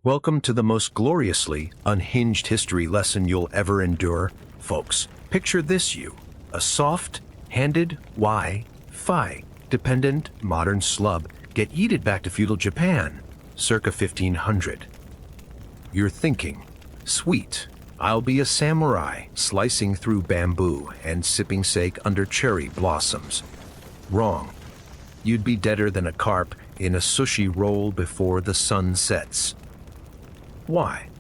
Welcome to the most gloriously unhinged history lesson you'll ever endure, folks. Picture this a soft-handed Wi-Fi dependent modern slub get yeeted back to feudal Japan, circa 1500. You're thinking, sweet, I'll be a samurai slicing through bamboo and sipping sake under cherry blossoms. Wrong. You'd be deader than a carp in a sushi roll before the sun sets. Why?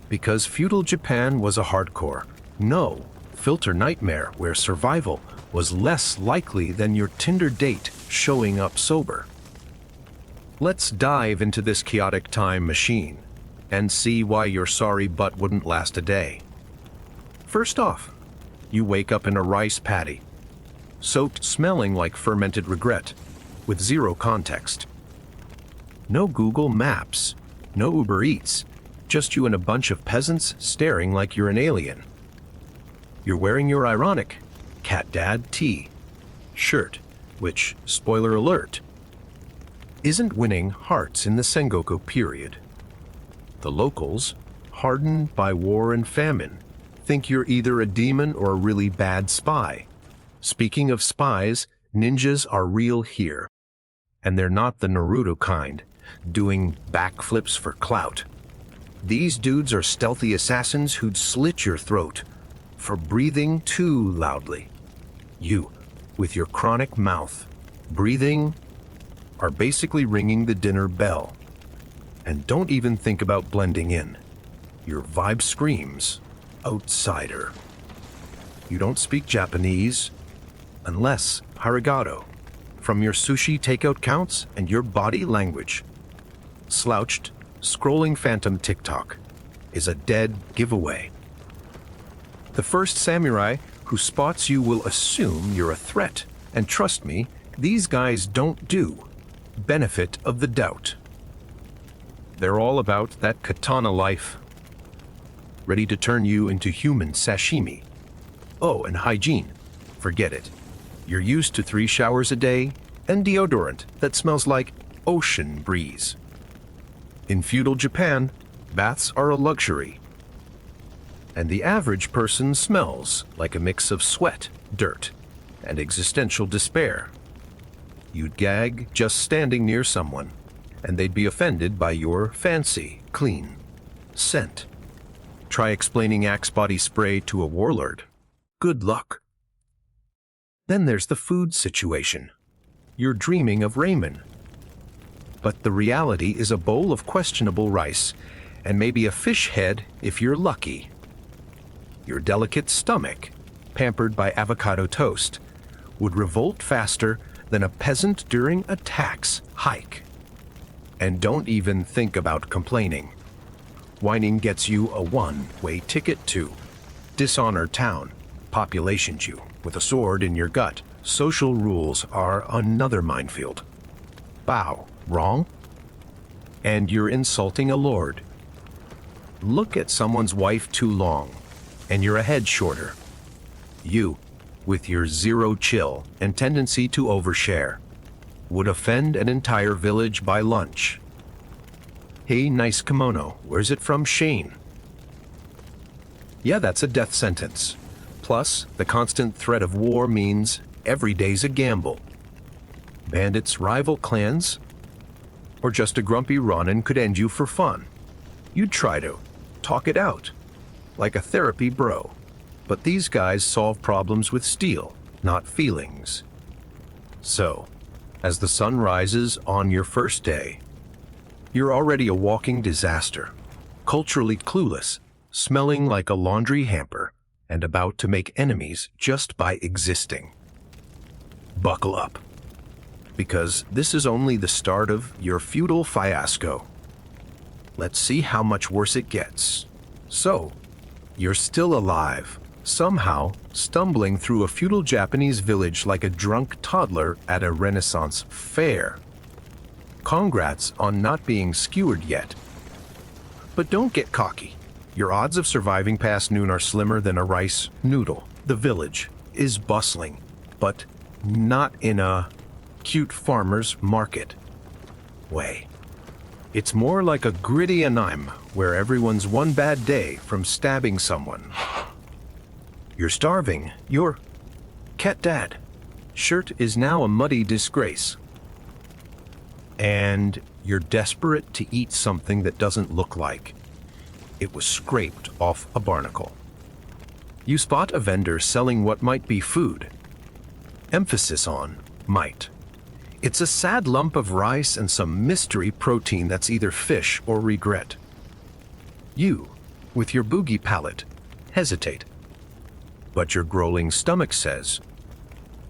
Because feudal Japan was a hardcore, no-filter nightmare where survival was less likely than your Tinder date showing up sober. Let's dive into this chaotic time machine and see why your sorry butt wouldn't last a day. First off, you wake up in a rice paddy, soaked smelling like fermented regret, with zero context. No Google Maps, no Uber Eats, just you and a bunch of peasants staring like you're an alien. You're wearing your ironic cat dad tee shirt, which, spoiler alert, isn't winning hearts in the Sengoku period. The locals, hardened by war and famine, think you're either a demon or a really bad spy. Speaking of spies, ninjas are real here. And they're not the Naruto kind, doing backflips for clout. These dudes are stealthy assassins who'd slit your throat for breathing too loudly. You, with your chronic mouth, breathing, are basically ringing the dinner bell. And don't even think about blending in. Your vibe screams, outsider. You don't speak Japanese, unless arigato, from your sushi takeout counts and your body language. Slouched, scrolling phantom TikTok is a dead giveaway. The first samurai who spots you will assume you're a threat, and trust me, these guys don't do benefit of the doubt. They're all about that katana life, ready to turn you into human sashimi. Oh, and hygiene, forget it. You're used to 3 showers a day and deodorant that smells like ocean breeze. In feudal Japan, baths are a luxury, and the average person smells like a mix of sweat, dirt, and existential despair. You'd gag just standing near someone, and they'd be offended by your fancy, clean scent. Try explaining Axe body spray to a warlord. Good luck. Then there's the food situation. You're dreaming of ramen. But the reality is a bowl of questionable rice, and maybe a fish head if you're lucky. Your delicate stomach, pampered by avocado toast, would revolt faster than a peasant during a tax hike. And don't even think about complaining. Whining gets you a one-way ticket to Dishonor Town, population Jew with a sword in your gut. Social rules are another minefield. Bow, wrong? And you're insulting a lord. Look at someone's wife too long, and you're a head shorter. You, with your zero chill and tendency to overshare, would offend an entire village by lunch. Hey, nice kimono, where's it from, Shane? Yeah, that's a death sentence. Plus, the constant threat of war means every day's a gamble. Bandits rival clans, or just a grumpy Ronin could end you for fun. You'd try to talk it out, like a therapy bro. But these guys solve problems with steel, not feelings. So, as the sun rises on your first day, you're already a walking disaster, culturally clueless, smelling like a laundry hamper, and about to make enemies just by existing. Buckle up, because this is only the start of your feudal fiasco. Let's see how much worse it gets. So, you're still alive, somehow stumbling through a feudal Japanese village like a drunk toddler at a Renaissance fair. Congrats on not being skewered yet. But don't get cocky. Your odds of surviving past noon are slimmer than a rice noodle. The village is bustling, but not in a cute farmer's market way. It's more like a gritty anime where everyone's one bad day from stabbing someone. You're starving. Your cat dad shirt is now a muddy disgrace. And you're desperate to eat something that doesn't look like it was scraped off a barnacle. You spot a vendor selling what might be food. Emphasis on might. It's a sad lump of rice and some mystery protein that's either fish or regret. You, with your boogie palate, hesitate. But your growling stomach says,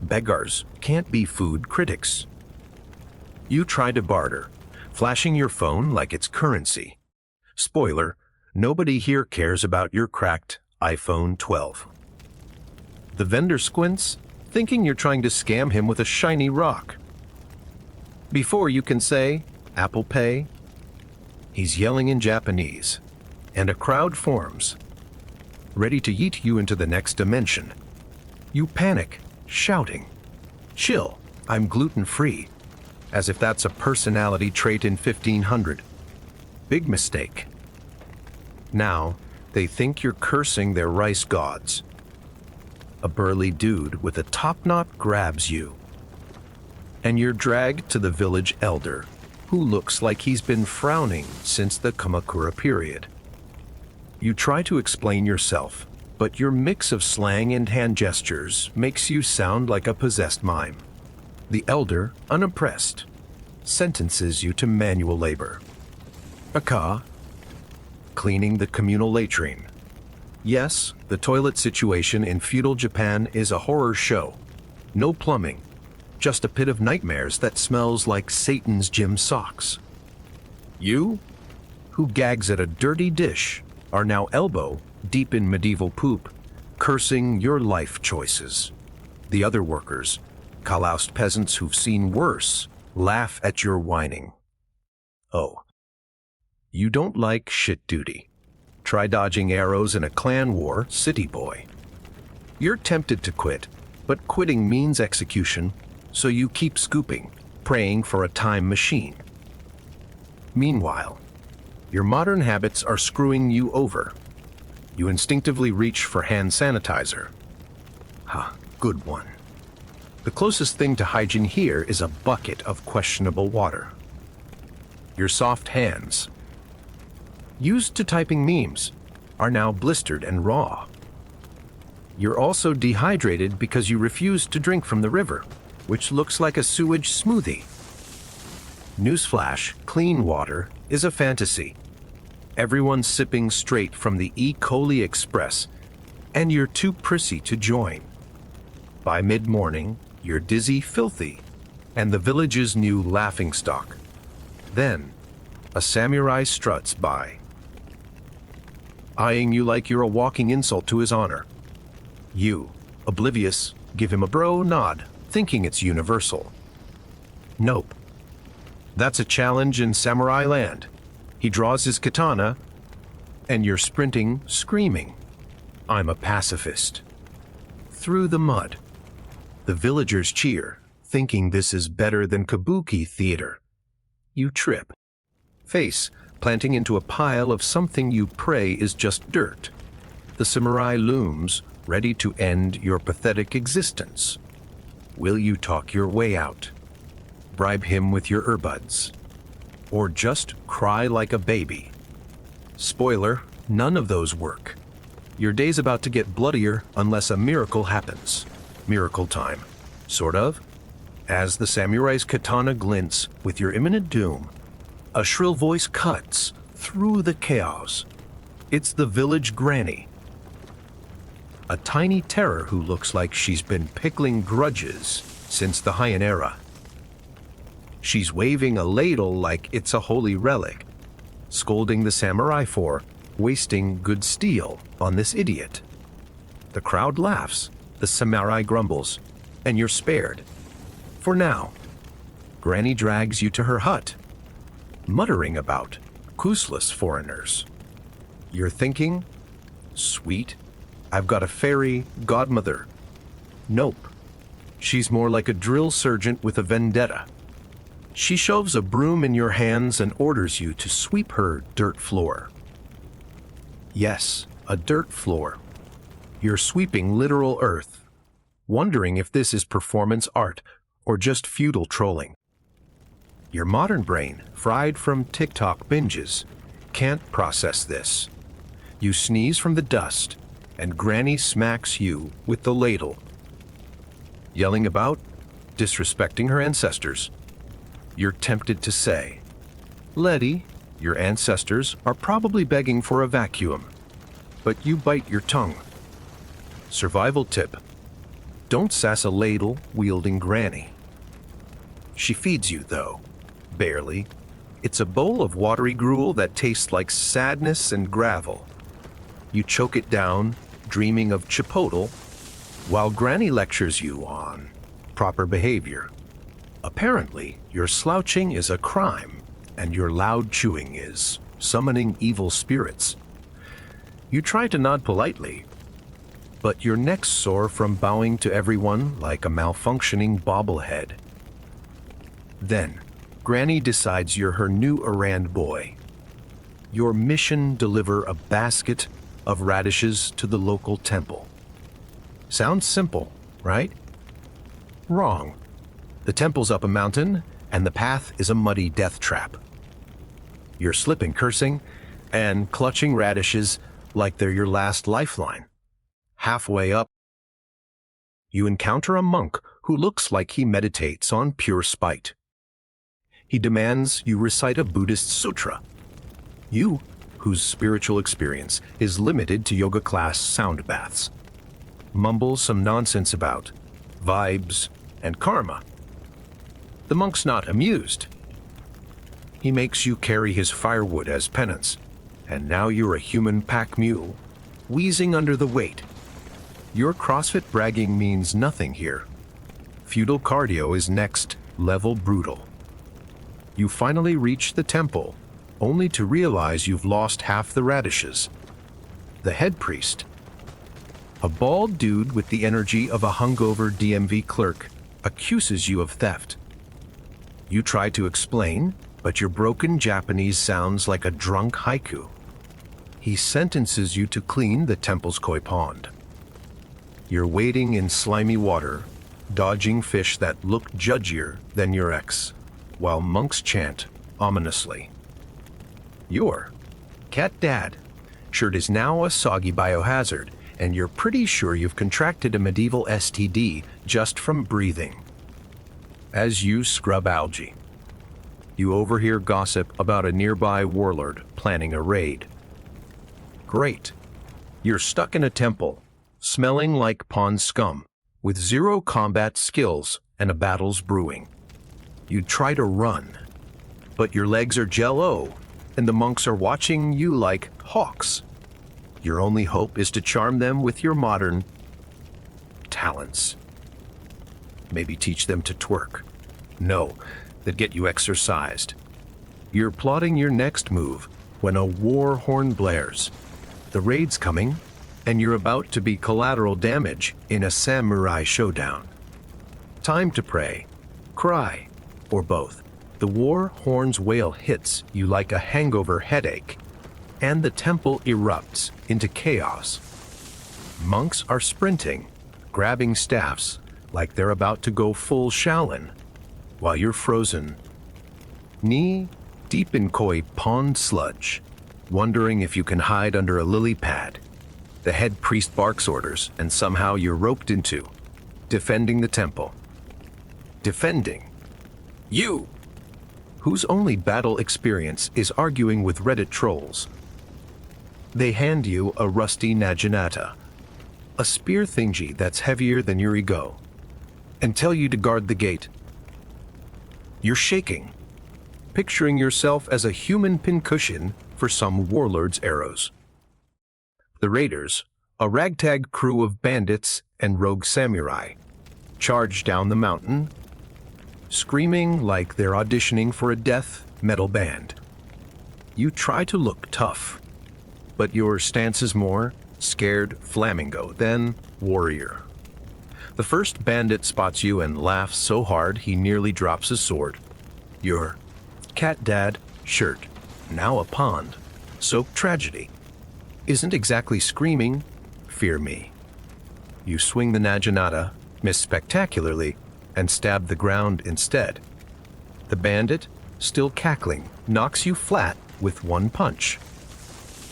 beggars can't be food critics. You try to barter, flashing your phone like it's currency. Spoiler, nobody here cares about your cracked iPhone 12. The vendor squints, thinking you're trying to scam him with a shiny rock. Before you can say, Apple Pay, he's yelling in Japanese, and a crowd forms, ready to yeet you into the next dimension. You panic, shouting, chill, I'm gluten-free, as if that's a personality trait in 1500. Big mistake. Now, they think you're cursing their rice gods. A burly dude with a top knot grabs you, and you're dragged to the village elder, who looks like he's been frowning since the Kamakura period. You try to explain yourself, but your mix of slang and hand gestures makes you sound like a possessed mime. The elder, unimpressed, sentences you to manual labor. Aka, cleaning the communal latrine. Yes, the toilet situation in feudal Japan is a horror show. No plumbing, just a pit of nightmares that smells like Satan's gym socks. You, who gags at a dirty dish, are now elbow deep in medieval poop, cursing your life choices. The other workers, calloused peasants who've seen worse, laugh at your whining. Oh, you don't like shit duty. Try dodging arrows in a clan war, city boy. You're tempted to quit, but quitting means execution, so you keep scooping, praying for a time machine. Meanwhile, your modern habits are screwing you over. You instinctively reach for hand sanitizer. Good one. The closest thing to hygiene here is a bucket of questionable water. Your soft hands, used to typing memes, are now blistered and raw. You're also dehydrated because you refused to drink from the river, which looks like a sewage smoothie. Newsflash, clean water is a fantasy. Everyone's sipping straight from the E. coli express, and you're too prissy to join. By mid-morning, you're dizzy, filthy, and the village's new laughingstock. Then, a samurai struts by, eyeing you like you're a walking insult to his honor. You, oblivious, give him a bro nod, thinking it's universal. Nope. That's a challenge in samurai land. He draws his katana, and you're sprinting, screaming, I'm a pacifist. Through the mud. The villagers cheer, thinking this is better than kabuki theater. You trip. Face planting into a pile of something you pray is just dirt. The samurai looms, ready to end your pathetic existence. Will you talk your way out? Bribe him with your earbuds? Or just cry like a baby? Spoiler, none of those work. Your day's about to get bloodier unless a miracle happens. Miracle time, sort of. As the samurai's katana glints with your imminent doom, a shrill voice cuts through the chaos. It's the village granny. A tiny terror who looks like she's been pickling grudges since the Heian era. She's waving a ladle like it's a holy relic, scolding the samurai for wasting good steel on this idiot. The crowd laughs, the samurai grumbles, and you're spared. For now. Granny drags you to her hut, muttering about useless foreigners. You're thinking, sweet, I've got a fairy godmother. Nope. She's more like a drill sergeant with a vendetta. She shoves a broom in your hands and orders you to sweep her dirt floor. Yes, a dirt floor. You're sweeping literal earth, wondering if this is performance art or just feudal trolling. Your modern brain, fried from TikTok binges, can't process this. You sneeze from the dust, and Granny smacks you with the ladle. Yelling about, disrespecting her ancestors. You're tempted to say, Letty, your ancestors are probably begging for a vacuum, but you bite your tongue. Survival tip: don't sass a ladle-wielding granny. She feeds you, though. Barely. It's a bowl of watery gruel that tastes like sadness and gravel. You choke it down, dreaming of Chipotle, while Granny lectures you on proper behavior. Apparently, your slouching is a crime, and your loud chewing is summoning evil spirits. You try to nod politely, but your neck's sore from bowing to everyone like a malfunctioning bobblehead. Then, Granny decides you're her new errand boy. Your mission: deliver a basket of radishes to the local temple. Sounds simple, right? Wrong. The temple's up a mountain, and the path is a muddy death trap. You're slipping cursing and clutching radishes like they're your last lifeline. Halfway up, you encounter a monk who looks like he meditates on pure spite. He demands you recite a Buddhist sutra. You, whose spiritual experience is limited to yoga class sound baths, mumble some nonsense about vibes and karma. The monk's not amused. He makes you carry his firewood as penance, and now you're a human pack mule, wheezing under the weight. Your CrossFit bragging means nothing here. Feudal cardio is next level brutal. You finally reach the temple, only to realize you've lost half the radishes. The head priest, a bald dude with the energy of a hungover DMV clerk, accuses you of theft. You try to explain, but your broken Japanese sounds like a drunk haiku. He sentences you to clean the temple's koi pond. You're wading in slimy water, dodging fish that look judgier than your ex, while monks chant ominously. Your cat dad shirt is now a soggy biohazard, and you're pretty sure you've contracted a medieval STD just from breathing. As you scrub algae, you overhear gossip about a nearby warlord planning a raid. Great. You're stuck in a temple, smelling like pond scum, with zero combat skills and a battle's brewing. You try to run, but your legs are Jell-O, and the monks are watching you like hawks. Your only hope is to charm them with your modern talents. Maybe teach them to twerk. No, that get you exercised. You're plotting your next move when a war horn blares. The raid's coming, and you're about to be collateral damage in a samurai showdown. Time to pray, cry, or both. The war horn's wail hits you like a hangover headache, and the temple erupts into chaos. Monks are sprinting, grabbing staffs like they're about to go full Shaolin, while you're frozen, knee deep in koi pond sludge, wondering if you can hide under a lily pad. The head priest barks orders, and somehow you're roped into defending the temple. Defending you, whose only battle experience is arguing with Reddit trolls. They hand you a rusty naginata, a spear thingy that's heavier than your ego, and tell you to guard the gate. You're shaking, picturing yourself as a human pincushion for some warlord's arrows. The raiders, a ragtag crew of bandits and rogue samurai, charge down the mountain, screaming like they're auditioning for a death metal band. You try to look tough, but your stance is more scared flamingo than warrior. The first bandit spots you and laughs so hard he nearly drops his sword. Your cat dad shirt, now a pond, soaked tragedy, isn't exactly screaming, "Fear me." You swing the naginata, miss spectacularly, and stab the ground instead. The bandit, still cackling, knocks you flat with one punch.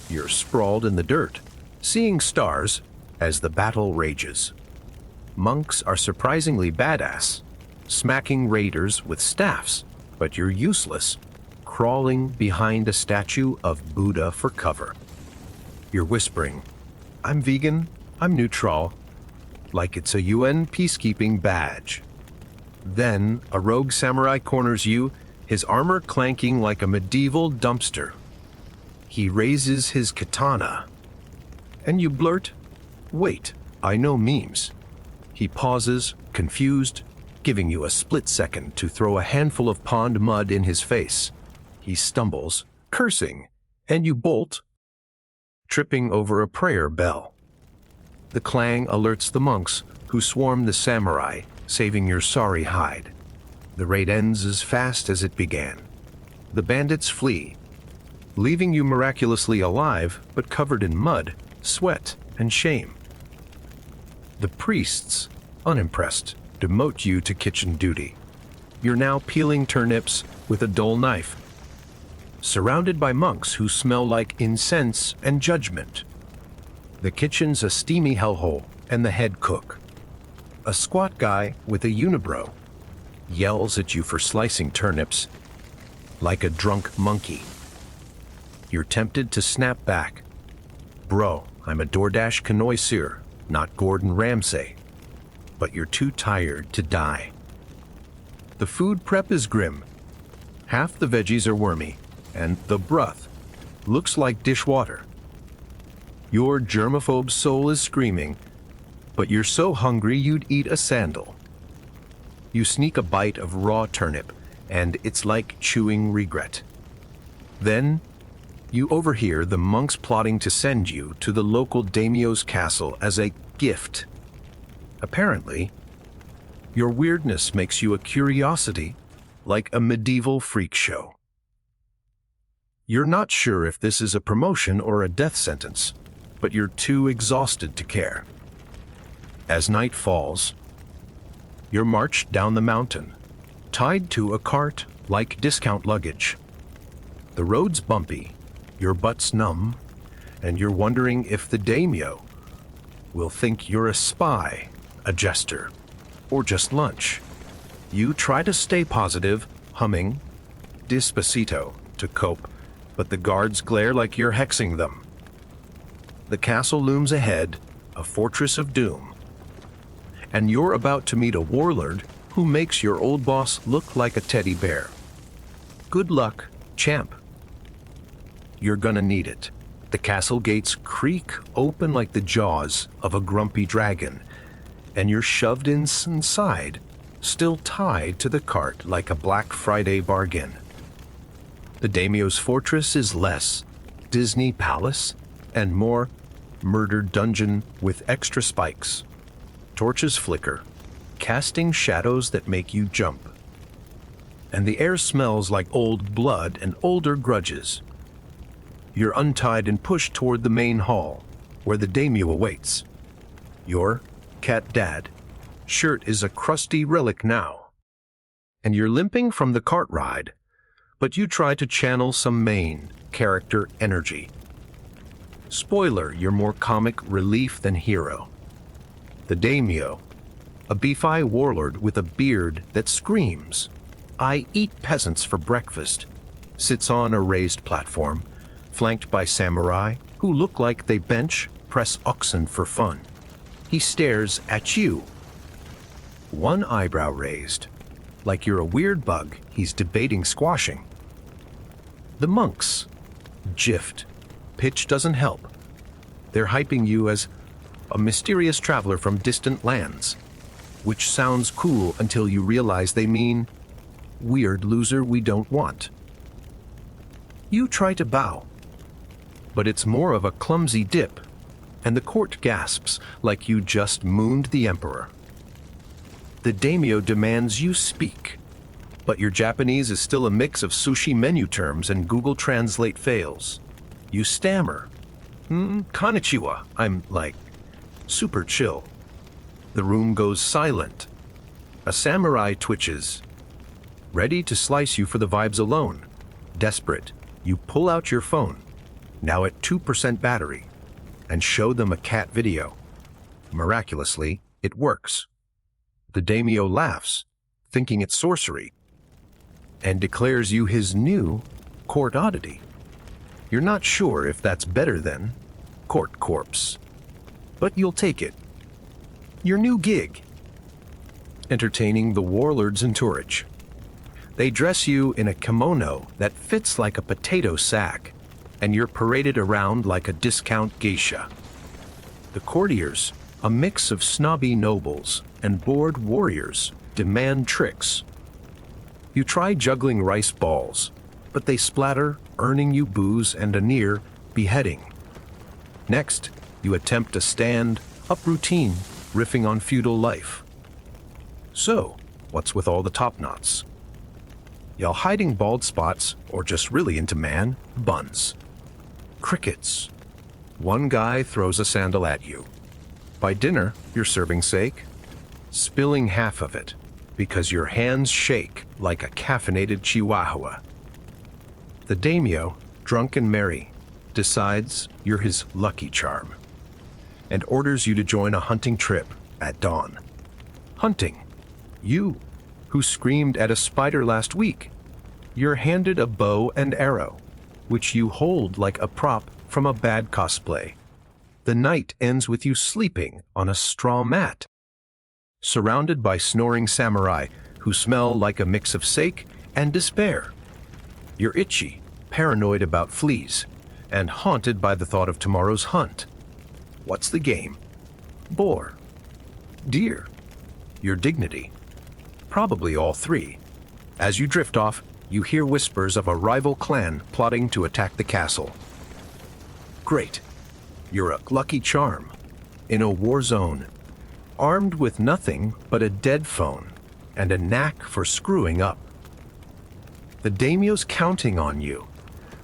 You're sprawled in the dirt, seeing stars as the battle rages. Monks are surprisingly badass, smacking raiders with staffs, but you're useless, crawling behind a statue of Buddha for cover. You're whispering, "I'm vegan, I'm neutral," like it's a UN peacekeeping badge. Then a rogue samurai corners you, his armor clanking like a medieval dumpster. He raises his katana, and you blurt, "Wait, I know memes." He pauses, confused, giving you a split second to throw a handful of pond mud in his face. He stumbles, cursing, and you bolt, tripping over a prayer bell. The clang alerts the monks, who swarm the samurai, saving your sorry hide. The raid ends as fast as it began. The bandits flee, leaving you miraculously alive but covered in mud, sweat, and shame. The priests, unimpressed, demote you to kitchen duty. You're now peeling turnips with a dull knife, surrounded by monks who smell like incense and judgment. The kitchen's a steamy hellhole, and the head cook, a squat guy with a unibrow, yells at you for slicing turnips like a drunk monkey. You're tempted to snap back. "Bro, I'm a DoorDash connoisseur, not Gordon Ramsay." But you're too tired to die. The food prep is grim. Half the veggies are wormy, and the broth looks like dishwater. Your germaphobe soul is screaming, but you're so hungry you'd eat a sandal. You sneak a bite of raw turnip, and it's like chewing regret. Then you overhear the monks plotting to send you to the local daimyo's castle as a gift. Apparently, your weirdness makes you a curiosity, like a medieval freak show. You're not sure if this is a promotion or a death sentence, but you're too exhausted to care. As night falls, you're marched down the mountain, tied to a cart like discount luggage. The road's bumpy, your butt's numb, and you're wondering if the daimyo will think you're a spy, a jester, or just lunch. You try to stay positive, humming Despacito to cope, but the guards glare like you're hexing them. The castle looms ahead, a fortress of doom. And you're about to meet a warlord who makes your old boss look like a teddy bear. Good luck, champ. You're gonna need it. The castle gates creak open like the jaws of a grumpy dragon, and you're shoved inside, still tied to the cart like a Black Friday bargain. The daimyo's fortress is less Disney palace and more murder dungeon with extra spikes. Torches flicker, casting shadows that make you jump. And the air smells like old blood and older grudges. You're untied and pushed toward the main hall, where the daimyo awaits. Your cat dad shirt is a crusty relic now, and you're limping from the cart ride, but you try to channel some main character energy. Spoiler, you're more comic relief than hero. The daimyo, a beefy warlord with a beard that screams, "I eat peasants for breakfast," sits on a raised platform, flanked by samurai who look like they bench press oxen for fun. He stares at you, one eyebrow raised, like you're a weird bug he's debating squashing. The monks, jiffed. Pitch doesn't help. They're hyping you as a mysterious traveler from distant lands, which sounds cool until you realize they mean weird loser we don't want. You try to bow, but it's more of a clumsy dip, and the court gasps like you just mooned the emperor. The daimyo demands you speak. But your Japanese is still a mix of sushi menu terms and Google Translate fails. You stammer. Konnichiwa. I'm like, super chill. The room goes silent. A samurai twitches, ready to slice you for the vibes alone. Desperate, you pull out your phone, now at 2% battery, and show them a cat video. Miraculously, it works. The daimyo laughs, thinking it's sorcery, and declares you his new court oddity. You're not sure if that's better than court corpse, but you'll take it. Your new gig. Entertaining the warlord's entourage. They dress you in a kimono that fits like a potato sack, and you're paraded around like a discount geisha. The courtiers, a mix of snobby nobles and bored warriors, demand tricks. You try juggling rice balls, but they splatter, earning you booze and a near beheading. Next, you attempt a stand-up routine, riffing on feudal life. So, what's with all the top knots? Y'all hiding bald spots or just really into man buns? Crickets. One guy throws a sandal at you. By dinner, you're serving steak, spilling half of it because your hands shake like a caffeinated chihuahua. The daimyo, drunk and merry, decides you're his lucky charm and orders you to join a hunting trip at dawn. Hunting. You, who screamed at a spider last week, you're handed a bow and arrow, which you hold like a prop from a bad cosplay. The night ends with you sleeping on a straw mat, surrounded by snoring samurai who smell like a mix of sake and despair. You're itchy, paranoid about fleas, and haunted by the thought of tomorrow's hunt. What's the game? Boar? Deer? Your dignity? Probably all three. As you drift off, you hear whispers of a rival clan plotting to attack the castle. Great. You're a lucky charm, in a war zone, armed with nothing but a dead phone and a knack for screwing up. The daimyo's counting on you,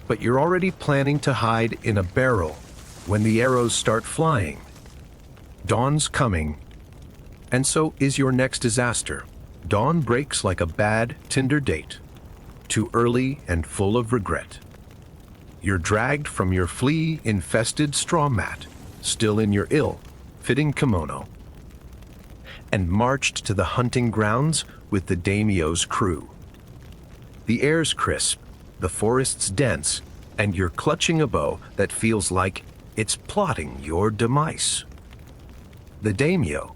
but you're already planning to hide in a barrel when the arrows start flying. Dawn's coming, and so is your next disaster. Dawn breaks like a bad Tinder date, too early and full of regret. You're dragged from your flea-infested straw mat, still in your ill-fitting kimono, and marched to the hunting grounds with the daimyo's crew. The air's crisp, the forest's dense, and you're clutching a bow that feels like it's plotting your demise. The daimyo,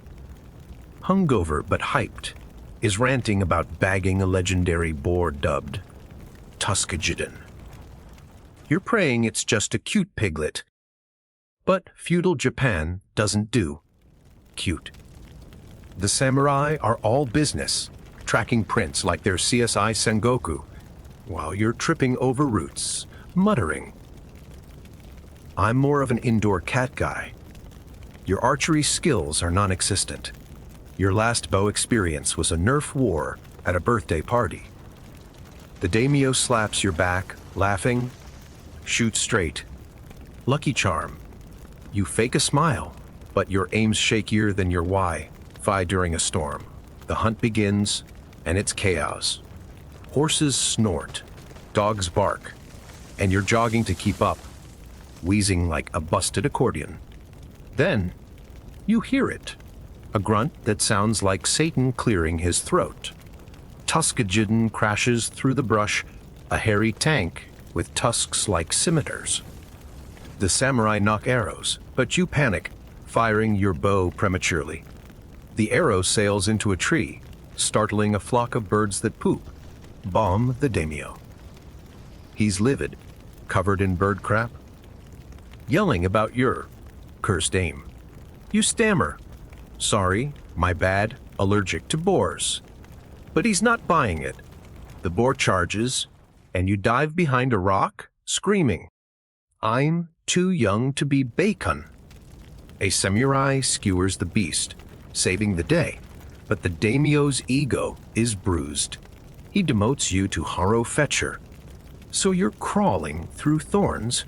hungover but hyped, is ranting about bagging a legendary boar dubbed Tuskegee. You're praying it's just a cute piglet. But feudal Japan doesn't do cute. The samurai are all business, tracking prints like they're CSI Sengoku, while you're tripping over roots, muttering. I'm more of an indoor cat guy. Your archery skills are non-existent. Your last bow experience was a Nerf war at a birthday party. The daimyo slaps your back, laughing. Shoot straight. Lucky charm. You fake a smile, but your aim's shakier than your Wi-Fi during a storm. The hunt begins, and it's chaos. Horses snort, dogs bark, and you're jogging to keep up, wheezing like a busted accordion. Then, you hear it. A grunt that sounds like Satan clearing his throat. Tuskegee crashes through the brush, a hairy tank with tusks like scimitars. The samurai knock arrows, but you panic, firing your bow prematurely. The arrow sails into a tree, startling a flock of birds that poop. Bomb the daimyo. He's livid, covered in bird crap, yelling about your cursed aim. You stammer. Sorry, my bad, allergic to boars. But he's not buying it. The boar charges, and you dive behind a rock, screaming, I'm too young to be bacon. A samurai skewers the beast, saving the day, but the daimyo's ego is bruised. He demotes you to Haro Fetcher, so you're crawling through thorns,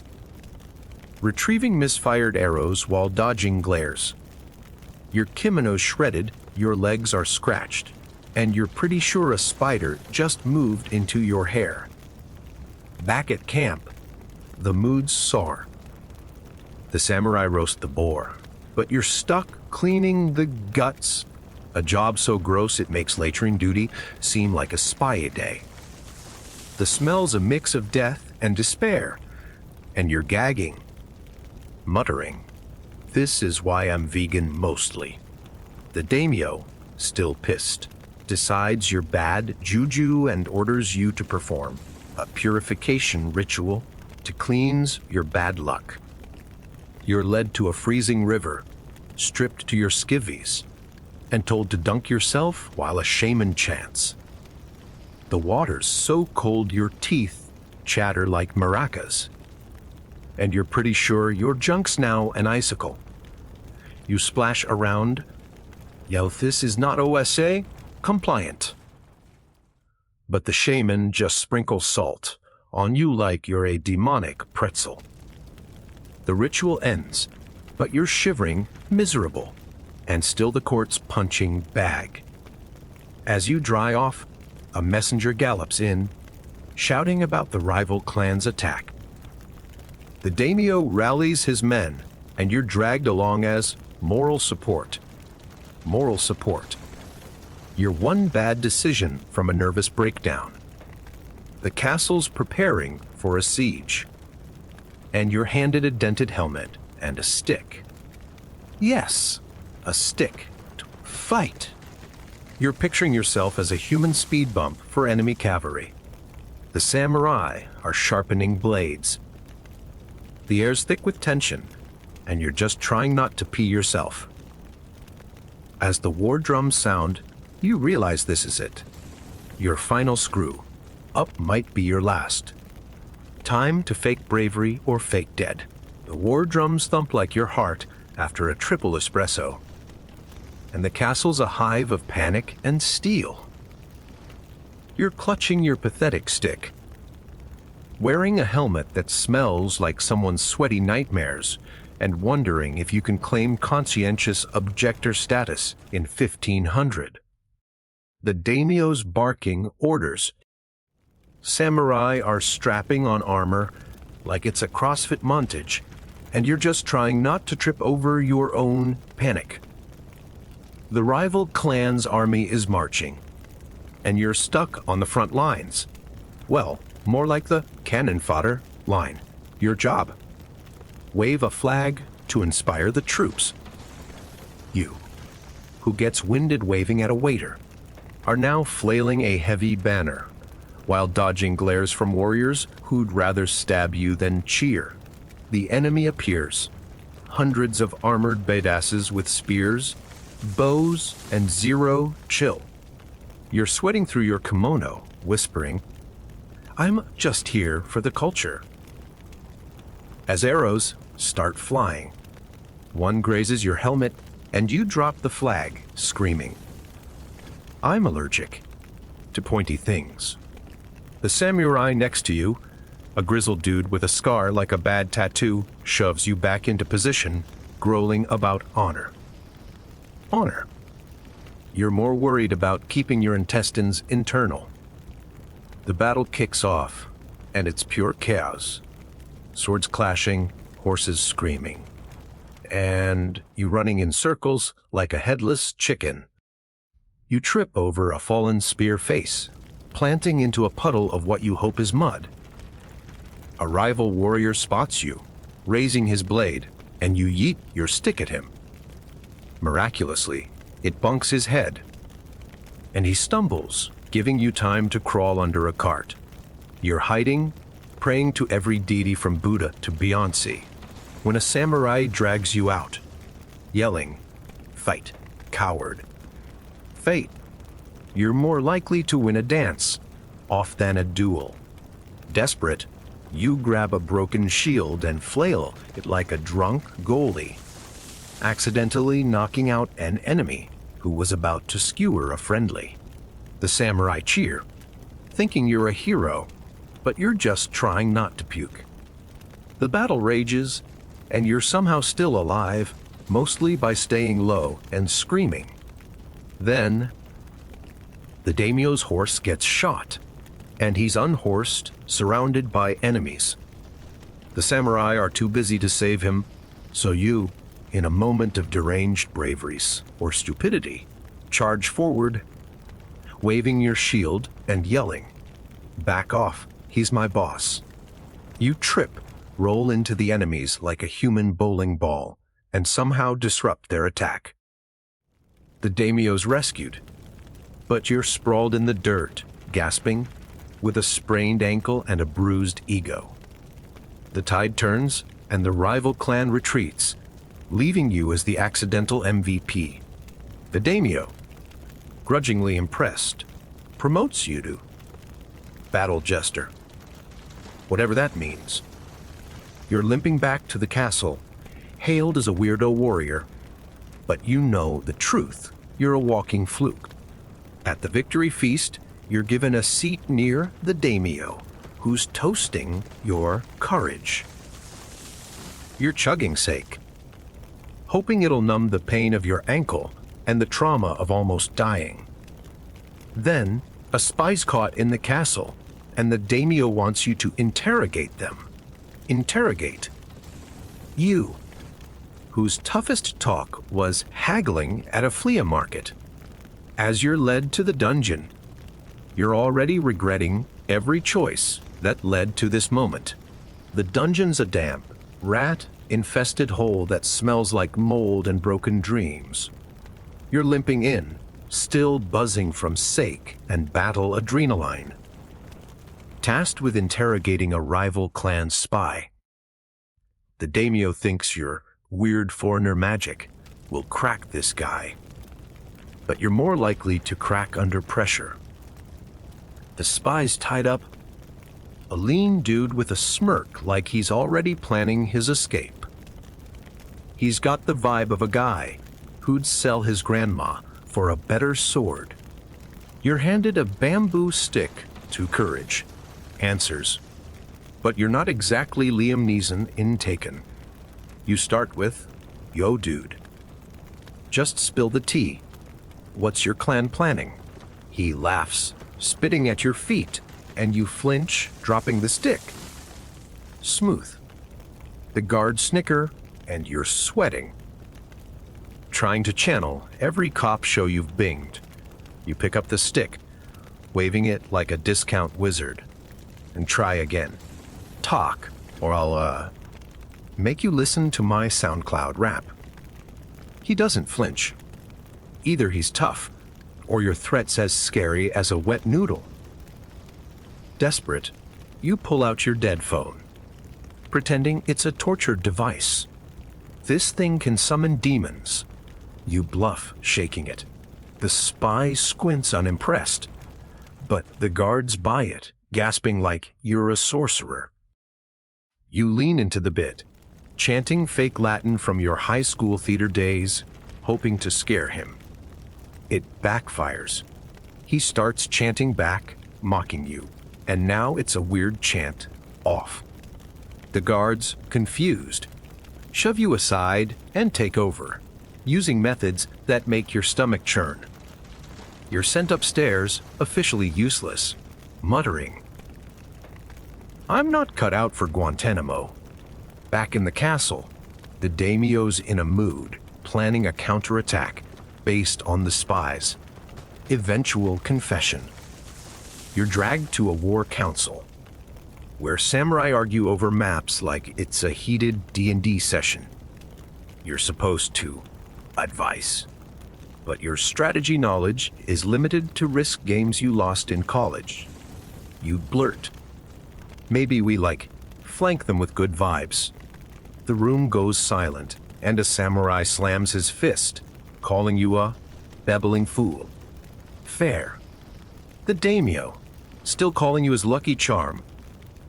retrieving misfired arrows while dodging glares. Your kimono's shredded, your legs are scratched, and you're pretty sure a spider just moved into your hair. Back at camp, the mood's sour. The samurai roast the boar, but you're stuck cleaning the guts, a job so gross it makes latrine duty seem like a spy day. The smell's a mix of death and despair, and you're gagging, muttering, "This is why I'm vegan mostly." The daimyo, still pissed, decides you're bad juju and orders you to perform a purification ritual to cleanse your bad luck. You're led to a freezing river, stripped to your skivvies, and told to dunk yourself while a shaman chants. The water's so cold your teeth chatter like maracas, and you're pretty sure your junk's now an icicle. You splash around, yell, "This is not OSA compliant." But the shaman just sprinkles salt on you like you're a demonic pretzel. The ritual ends, but you're shivering, miserable, and still the court's punching bag. As you dry off, a messenger gallops in, shouting about the rival clan's attack. The daimyo rallies his men, and you're dragged along as moral support. Moral support. You're one bad decision from a nervous breakdown. The castle's preparing for a siege, and you're handed a dented helmet and a stick. Yes, a stick to fight. You're picturing yourself as a human speed bump for enemy cavalry. The samurai are sharpening blades. The air's thick with tension, and you're just trying not to pee yourself. As the war drums sound, you realize this is it. Your final screw. Up might be your last. Time to fake bravery or fake dead. The war drums thump like your heart after a triple espresso. And the castle's a hive of panic and steel. You're clutching your pathetic stick, wearing a helmet that smells like someone's sweaty nightmares, and wondering if you can claim conscientious objector status in 1500. The daimyo's barking orders. Samurai are strapping on armor like it's a CrossFit montage, and you're just trying not to trip over your own panic. The rival clan's army is marching, and you're stuck on the front lines. Well, more like the cannon fodder line. Your job. Wave a flag to inspire the troops. You, who gets winded waving at a waiter, are now flailing a heavy banner, while dodging glares from warriors who'd rather stab you than cheer. The enemy appears. Hundreds of armored badasses with spears, bows, and zero chill. You're sweating through your kimono, whispering, "I'm just here for the culture." As arrows start flying, one grazes your helmet, and you drop the flag, screaming, "I'm allergic to pointy things." The samurai next to you, a grizzled dude with a scar like a bad tattoo, shoves you back into position, growling about honor. Honor. You're more worried about keeping your intestines internal. The battle kicks off, and it's pure chaos. Swords clashing, horses screaming, and you running in circles like a headless chicken. You trip over a fallen spear face, planting into a puddle of what you hope is mud. A rival warrior spots you, raising his blade, and you yeet your stick at him. Miraculously, it bunks his head, and he stumbles, giving you time to crawl under a cart. You're hiding, praying to every deity from Buddha to Beyoncé, when a samurai drags you out, yelling, "Fight, coward." Fate. You're more likely to win a dance off than a duel. Desperate, you grab a broken shield and flail it like a drunk goalie, accidentally knocking out an enemy who was about to skewer a friendly. The samurai cheer, thinking you're a hero, but you're just trying not to puke. The battle rages, and you're somehow still alive, mostly by staying low and screaming. Then, the daimyo's horse gets shot, and he's unhorsed, surrounded by enemies. The samurai are too busy to save him, so you, in a moment of deranged bravery or stupidity, charge forward, waving your shield and yelling, "Back off, he's my boss." You trip, roll into the enemies like a human bowling ball, and somehow disrupt their attack. The daimyo's rescued, but you're sprawled in the dirt, gasping, with a sprained ankle and a bruised ego. The tide turns, and the rival clan retreats, leaving you as the accidental MVP. The daimyo, grudgingly impressed, promotes you to battle jester, whatever that means. You're limping back to the castle, hailed as a weirdo warrior, but you know the truth. You're a walking fluke. At the victory feast, you're given a seat near the daimyo, who's toasting your courage. You're chugging sake, hoping it'll numb the pain of your ankle and the trauma of almost dying. Then, a spy's caught in the castle, and the daimyo wants you to interrogate them. Interrogate you, whose toughest talk was haggling at a flea market. As you're led to the dungeon, you're already regretting every choice that led to this moment. The dungeon's a damp, rat-infested hole that smells like mold and broken dreams. You're limping in, still buzzing from sake and battle adrenaline, tasked with interrogating a rival clan spy. The daimyo thinks your weird foreigner magic will crack this guy, but you're more likely to crack under pressure. The spy's tied up, a lean dude with a smirk like he's already planning his escape. He's got the vibe of a guy who'd sell his grandma for a better sword. You're handed a bamboo stick to courage, answers, but you're not exactly Liam Neeson in Taken. You start with, "Yo dude, just spill the tea. What's your clan planning?" He laughs, spitting at your feet, and you flinch, dropping the stick. Smooth. The guards snicker, and you're sweating, trying to channel every cop show you've binged. You pick up the stick, waving it like a discount wizard, and try again. Talk, or I'll, make you listen to my SoundCloud rap. He doesn't flinch. Either he's tough, or your threat's as scary as a wet noodle. Desperate, you pull out your dead phone, pretending it's a torture device. This thing can summon demons. You bluff, shaking it. The spy squints unimpressed, but the guards buy it, gasping like you're a sorcerer. You lean into the bit, chanting fake Latin from your high school theater days, hoping to scare him. It backfires. He starts chanting back, mocking you, and now it's a weird chant, off. The guards, confused, shove you aside and take over, using methods that make your stomach churn. You're sent upstairs, officially useless, muttering, "I'm not cut out for Guantanamo." Back in the castle, the daimyo's in a mood, planning a counterattack based on the spies. Eventual confession. You're dragged to a war council, where samurai argue over maps like it's a heated D&D session. You're supposed to advise, but your strategy knowledge is limited to risk games you lost in college. You blurt, "Maybe we, flank them with good vibes." The room goes silent, and a samurai slams his fist, calling you a babbling fool. Fair. The daimyo, still calling you his lucky charm,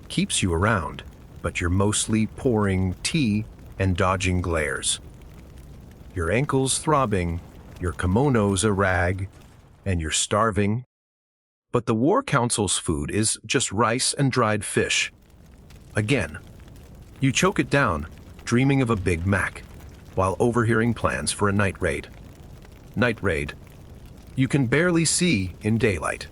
keeps you around, but you're mostly pouring tea and dodging glares. Your ankles throbbing, your kimono's a rag, and you're starving, But the War Council's food is just rice and dried fish. Again, you choke it down, dreaming of a Big Mac, while overhearing plans for a night raid. Night raid. You can barely see in daylight.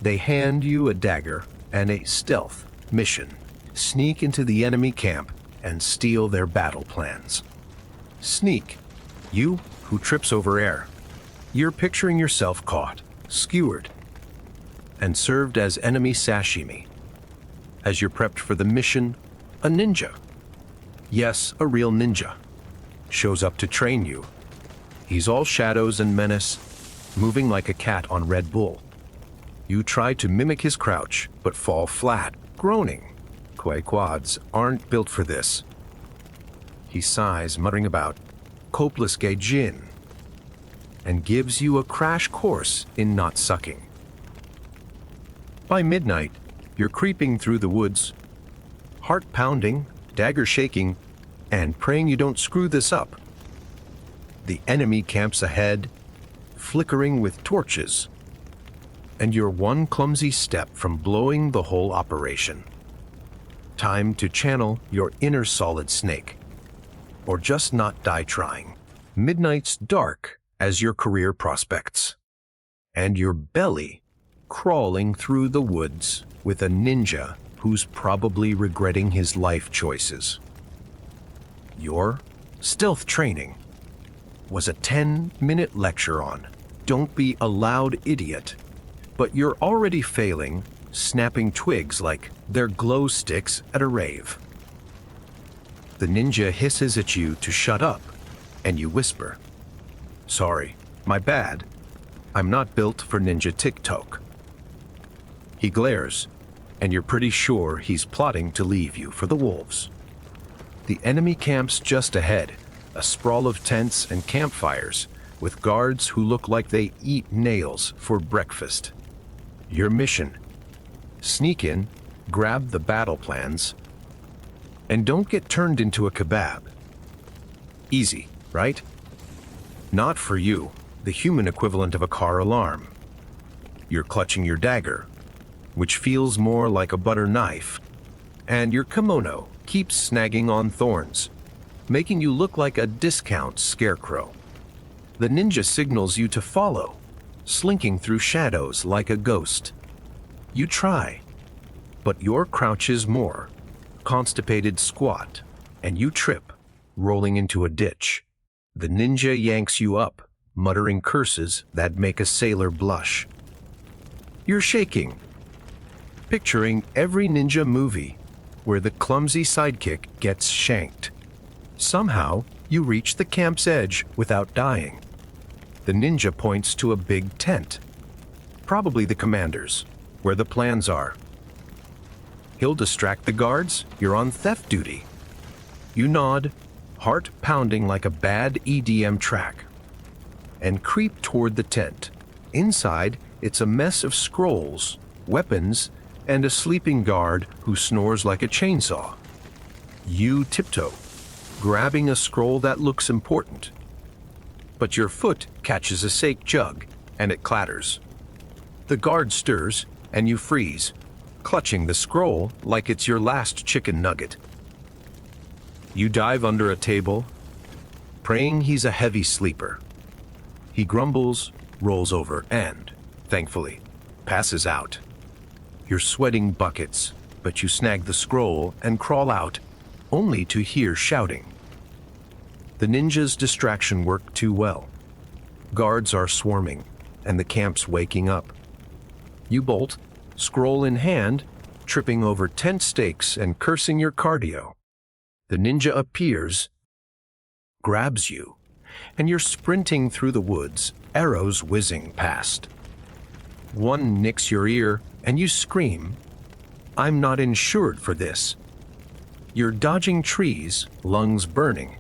They hand you a dagger and a stealth mission. Sneak into the enemy camp and steal their battle plans. Sneak. You who trips over air. You're picturing yourself caught, skewered, and served as enemy sashimi. As you're prepped for the mission, a ninja, yes, a real ninja, shows up to train you. He's all shadows and menace, moving like a cat on Red Bull. You try to mimic his crouch, but fall flat, groaning. Quay quads aren't built for this. He sighs, muttering about copeless gaijin, and gives you a crash course in not sucking. By midnight, you're creeping through the woods, heart pounding, dagger shaking, and praying you don't screw this up. The enemy camps ahead, flickering with torches, and you're one clumsy step from blowing the whole operation. Time to channel your inner solid snake, or just not die trying. Midnight's dark as your career prospects, and your belly crawling through the woods with a ninja who's probably regretting his life choices. Your stealth training was a 10-minute lecture on don't be a loud idiot, but you're already failing, snapping twigs like they're glow sticks at a rave. The ninja hisses at you to shut up, and you whisper, "Sorry, my bad. I'm not built for ninja TikTok." He glares, and you're pretty sure he's plotting to leave you for the wolves. The enemy camp's just ahead, a sprawl of tents and campfires, with guards who look like they eat nails for breakfast. Your mission: sneak in, grab the battle plans, and don't get turned into a kebab. Easy, right? Not for you, the human equivalent of a car alarm. You're clutching your dagger, which feels more like a butter knife, and your kimono keeps snagging on thorns, making you look like a discount scarecrow. The ninja signals you to follow, slinking through shadows like a ghost. You try, but your crouch is more constipated squat, and you trip, rolling into a ditch. The ninja yanks you up, muttering curses that make a sailor blush. You're shaking, picturing every ninja movie where the clumsy sidekick gets shanked. Somehow, you reach the camp's edge without dying. The ninja points to a big tent, probably the commander's, where the plans are. He'll distract the guards. You're on theft duty. You nod, heart pounding like a bad EDM track, and creep toward the tent. Inside, it's a mess of scrolls, weapons, and a sleeping guard who snores like a chainsaw. You tiptoe, grabbing a scroll that looks important. But your foot catches a sake jug, and it clatters. The guard stirs, and you freeze, clutching the scroll like it's your last chicken nugget. You dive under a table, praying he's a heavy sleeper. He grumbles, rolls over, and, thankfully, passes out. You're sweating buckets, but you snag the scroll and crawl out, only to hear shouting. The ninja's distraction worked too well. Guards are swarming, and the camp's waking up. You bolt, scroll in hand, tripping over tent stakes and cursing your cardio. The ninja appears, grabs you, and you're sprinting through the woods, arrows whizzing past. One nicks your ear, and you scream, "I'm not insured for this." You're dodging trees, lungs burning,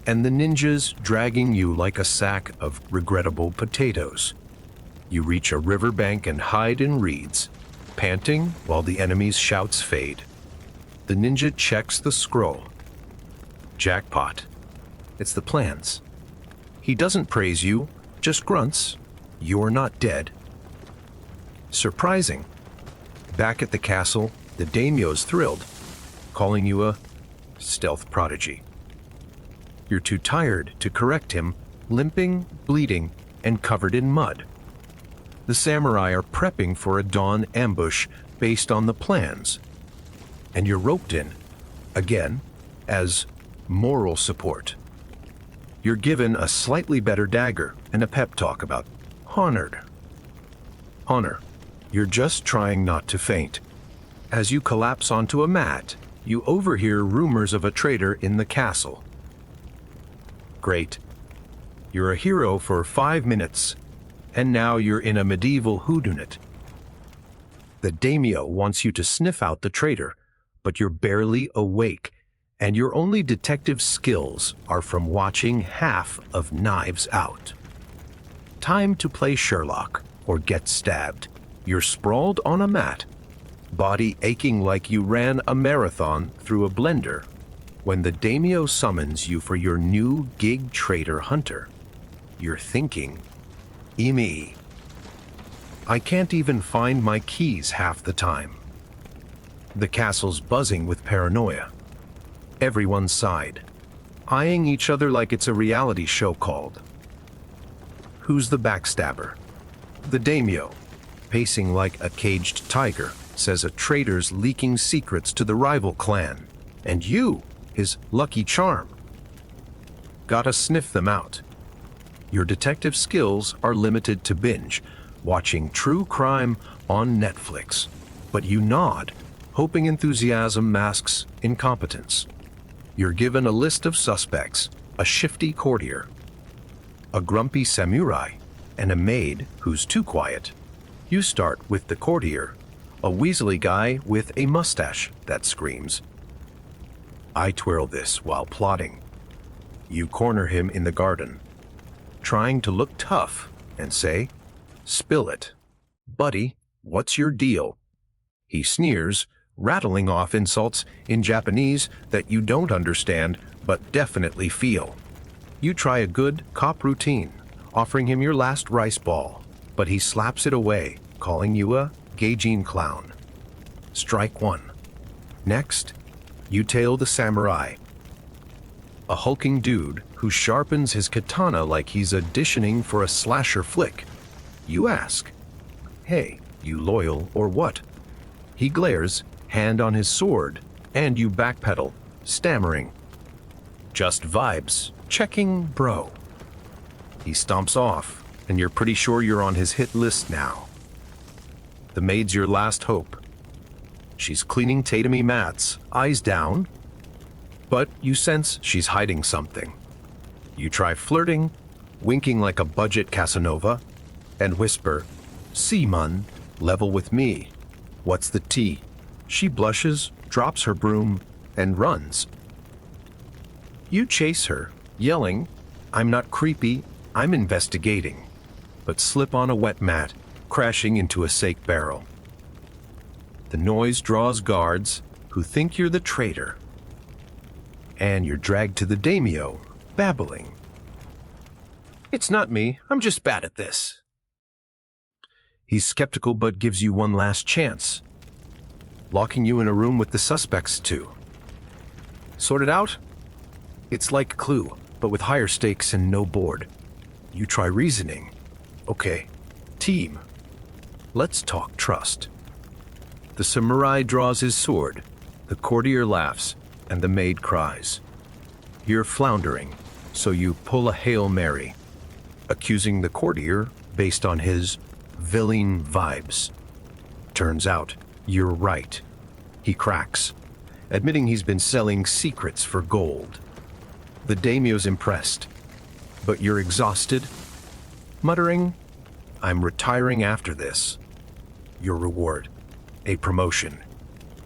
and the ninja's dragging you like a sack of regrettable potatoes. You reach a riverbank and hide in reeds, panting while the enemy's shouts fade. The ninja checks the scroll. Jackpot. It's the plans. He doesn't praise you, just grunts, "You're not dead." Surprising. Back at the castle, the daimyo's thrilled, calling you a stealth prodigy. You're too tired to correct him, limping, bleeding, and covered in mud. The samurai are prepping for a dawn ambush based on the plans, and you're roped in, again, as moral support. You're given a slightly better dagger and a pep talk about honor. You're just trying not to faint. As you collapse onto a mat, you overhear rumors of a traitor in the castle. Great. You're a hero for 5 minutes, and now you're in a medieval whodunit. The daimyo wants you to sniff out the traitor, but you're barely awake, and your only detective skills are from watching half of Knives Out. Time to play Sherlock or get stabbed. You're sprawled on a mat, body aching like you ran a marathon through a blender, when the daimyo summons you for your new gig traitor hunter. You're thinking, "Imi, I can't even find my keys half the time." The castle's buzzing with paranoia. Everyone's side, eyeing each other like it's a reality show called Who's the Backstabber? The daimyo, pacing like a caged tiger, says a traitor's leaking secrets to the rival clan, and you, his lucky charm. Gotta sniff them out. Your detective skills are limited to binge, watching true crime on Netflix, but you nod, hoping enthusiasm masks incompetence. You're given a list of suspects, a shifty courtier, a grumpy samurai, and a maid who's too quiet. You start with the courtier, a weaselly guy with a mustache that screams. I twirl this while plotting. You corner him in the garden, trying to look tough and say, "Spill it. Buddy, what's your deal?" He sneers, rattling off insults in Japanese that you don't understand but definitely feel. You try a good cop routine, offering him your last rice ball, but he slaps it away, calling you a gaijin clown. Strike one. Next, you tail the samurai, a hulking dude who sharpens his katana like he's auditioning for a slasher flick. You ask, "Hey, you loyal or what?" He glares, hand on his sword, and you backpedal, stammering, "Just vibes, checking, bro." He stomps off, and you're pretty sure you're on his hit list now. The maid's your last hope. She's cleaning tatami mats, eyes down, but you sense she's hiding something. You try flirting, winking like a budget Casanova, and whisper, "See, mun, level with me. What's the tea?" She blushes, drops her broom, and runs. You chase her, yelling, "I'm not creepy, I'm investigating," but slip on a wet mat, crashing into a sake barrel. The noise draws guards who think you're the traitor, and you're dragged to the daimyo, babbling. "It's not me, I'm just bad at this." He's skeptical but gives you one last chance, locking you in a room with the suspects too. Sort it out? It's like Clue, but with higher stakes and no board. You try reasoning. Okay, team. Let's talk trust. The samurai draws his sword, the courtier laughs, and the maid cries. You're floundering, so you pull a Hail Mary, accusing the courtier based on his villain vibes. Turns out, you're right. He cracks, admitting he's been selling secrets for gold. The daimyo's impressed, but you're exhausted, muttering, "I'm retiring after this." Your reward, a promotion,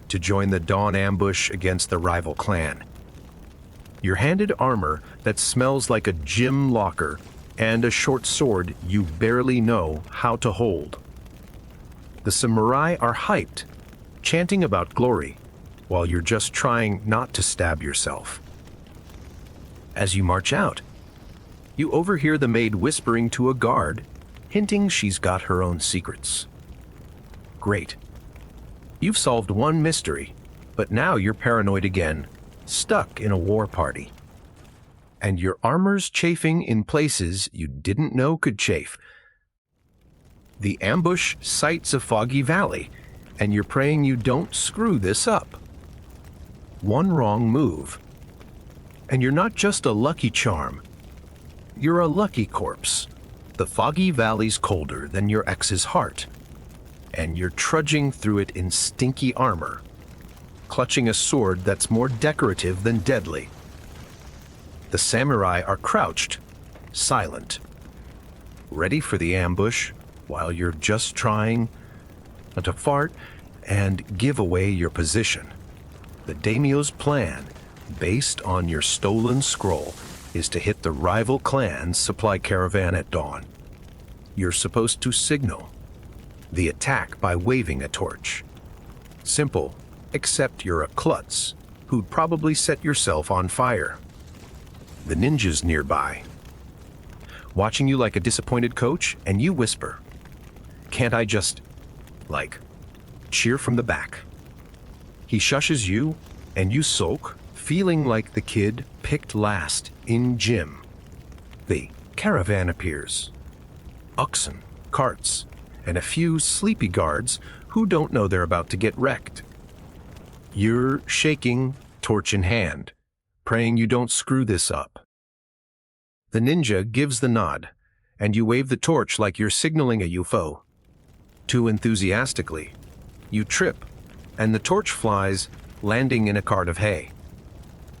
to join the dawn ambush against the rival clan. You're handed armor that smells like a gym locker and a short sword you barely know how to hold. The samurai are hyped, chanting about glory, while you're just trying not to stab yourself. As you march out, you overhear the maid whispering to a guard, hinting she's got her own secrets. Great. You've solved one mystery, but now you're paranoid again, stuck in a war party. And your armor's chafing in places you didn't know could chafe. The ambush sights a foggy valley, and you're praying you don't screw this up. One wrong move, and you're not just a lucky charm. You're a lucky corpse. The foggy valley's colder than your ex's heart, and you're trudging through it in stinky armor, clutching a sword that's more decorative than deadly. The samurai are crouched, silent, ready for the ambush while you're just trying to fart and give away your position. The daimyo's plan, based on your stolen scroll, is to hit the rival clan's supply caravan at dawn. You're supposed to signal the attack by waving a torch. Simple, except you're a klutz who'd probably set yourself on fire. The ninja's nearby, watching you like a disappointed coach, and you whisper, "Can't I just, cheer from the back?" He shushes you, and you sulk, feeling like the kid picked last in gym. The caravan appears. Oxen, carts, and a few sleepy guards who don't know they're about to get wrecked. You're shaking, torch in hand, praying you don't screw this up. The ninja gives the nod, and you wave the torch like you're signaling a UFO. Too enthusiastically, you trip, and the torch flies, landing in a cart of hay.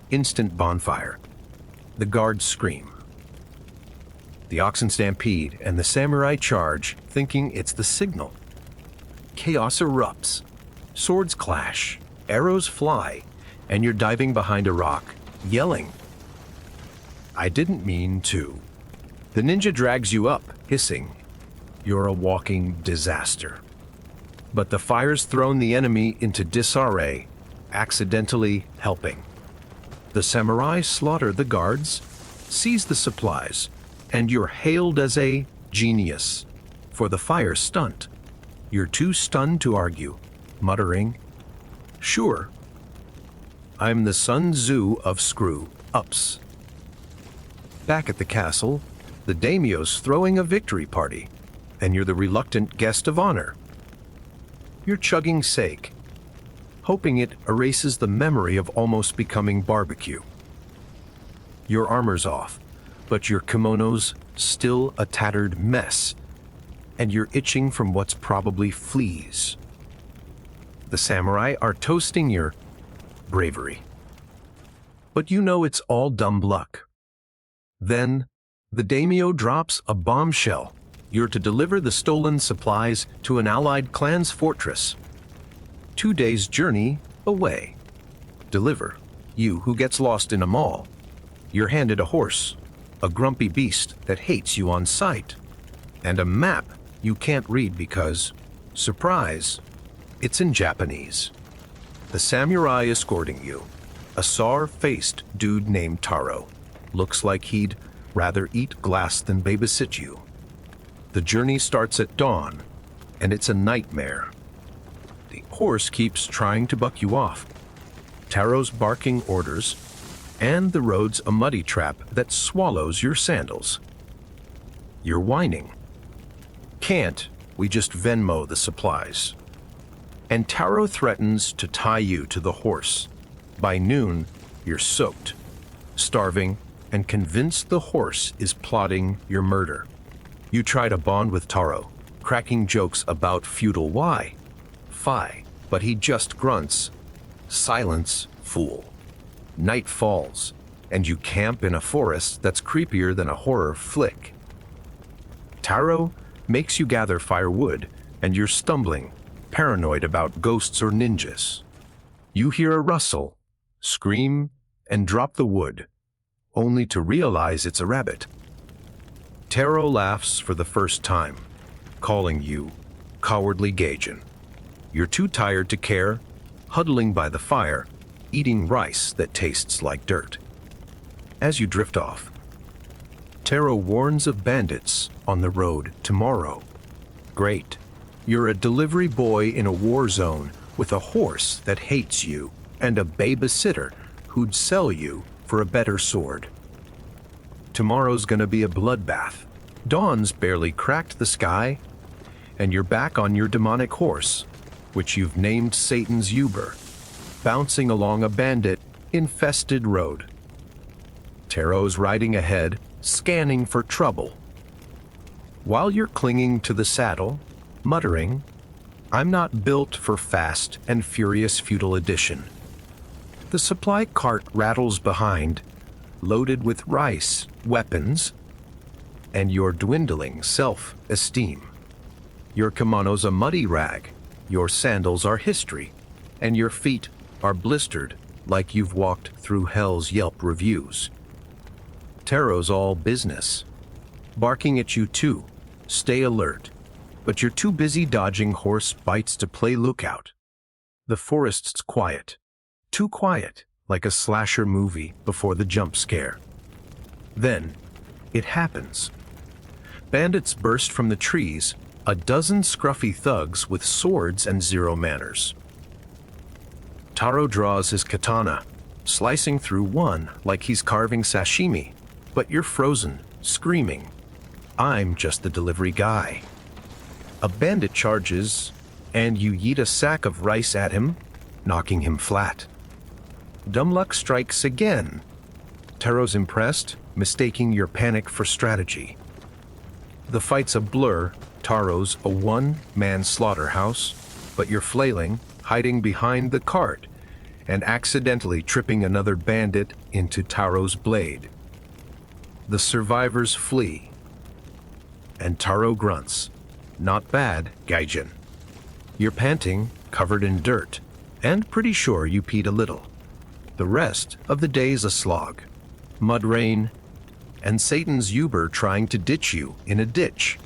Instant bonfire. The guards scream. The oxen stampede, and the samurai charge, thinking it's the signal. Chaos erupts. Swords clash, arrows fly, and you're diving behind a rock, yelling, "I didn't mean to." The ninja drags you up, hissing, "You're a walking disaster." But the fire's thrown the enemy into disarray, accidentally helping. The samurai slaughter the guards, seize the supplies, and you're hailed as a genius for the fire stunt. You're too stunned to argue, muttering, "Sure, I'm the Sun Tzu of screw-ups." Back at the castle, the daimyo's throwing a victory party, and you're the reluctant guest of honor. You're chugging sake, hoping it erases the memory of almost becoming barbecue. Your armor's off, but your kimono's still a tattered mess, and you're itching from what's probably fleas. The samurai are toasting your bravery, but you know it's all dumb luck. Then, the daimyo drops a bombshell. You're to deliver the stolen supplies to an allied clan's fortress. 2 days' journey away. Deliver, you who gets lost in a mall. You're handed a horse, a grumpy beast that hates you on sight, and a map you can't read because, surprise, it's in Japanese. The samurai escorting you, a sour-faced dude named Taro, looks like he'd rather eat glass than babysit you. The journey starts at dawn, and it's a nightmare. The horse keeps trying to buck you off. Taro's barking orders, and the road's a muddy trap that swallows your sandals. You're whining. "Can't we just Venmo the supplies?" And Taro threatens to tie you to the horse. By noon, you're soaked, starving, and convinced the horse is plotting your murder. You try to bond with Taro, cracking jokes about feudal fi, but he just grunts, "Silence, fool." Night falls, and you camp in a forest that's creepier than a horror flick. Taro makes you gather firewood, and you're stumbling, paranoid about ghosts or ninjas. You hear a rustle, scream, and drop the wood, only to realize it's a rabbit. Taro laughs for the first time, calling you cowardly Gaijin. You're too tired to care, huddling by the fire, eating rice that tastes like dirt. As you drift off, Taro warns of bandits on the road tomorrow. Great. You're a delivery boy in a war zone with a horse that hates you and a babysitter who'd sell you for a better sword. Tomorrow's gonna be a bloodbath. Dawn's barely cracked the sky, and you're back on your demonic horse, which you've named Satan's Uber, bouncing along a bandit-infested road. Taro's riding ahead, scanning for trouble. While you're clinging to the saddle, muttering, "I'm not built for fast and furious feudal edition." The supply cart rattles behind, loaded with rice, weapons, and your dwindling self-esteem. Your kimono's a muddy rag, your sandals are history, and your feet are blistered like you've walked through hell's Yelp reviews. Taro's all business, barking at you too, stay alert, but you're too busy dodging horse bites to play lookout. The forest's quiet, too quiet, like a slasher movie before the jump scare. Then, it happens. Bandits burst from the trees, a dozen scruffy thugs with swords and zero manners. Taro draws his katana, slicing through one like he's carving sashimi, but you're frozen, screaming, "I'm just the delivery guy." A bandit charges, and you yeet a sack of rice at him, knocking him flat. Dumb luck strikes again. Taro's impressed, mistaking your panic for strategy. The fight's a blur, Taro's a one-man slaughterhouse, but you're flailing, hiding behind the cart, and accidentally tripping another bandit into Taro's blade. The survivors flee, and Taro grunts, "Not bad, Gaijin." You're panting, covered in dirt, and pretty sure you peed a little. The rest of the day's a slog. Mud rain, and Satan's Uber trying to ditch you in a ditch.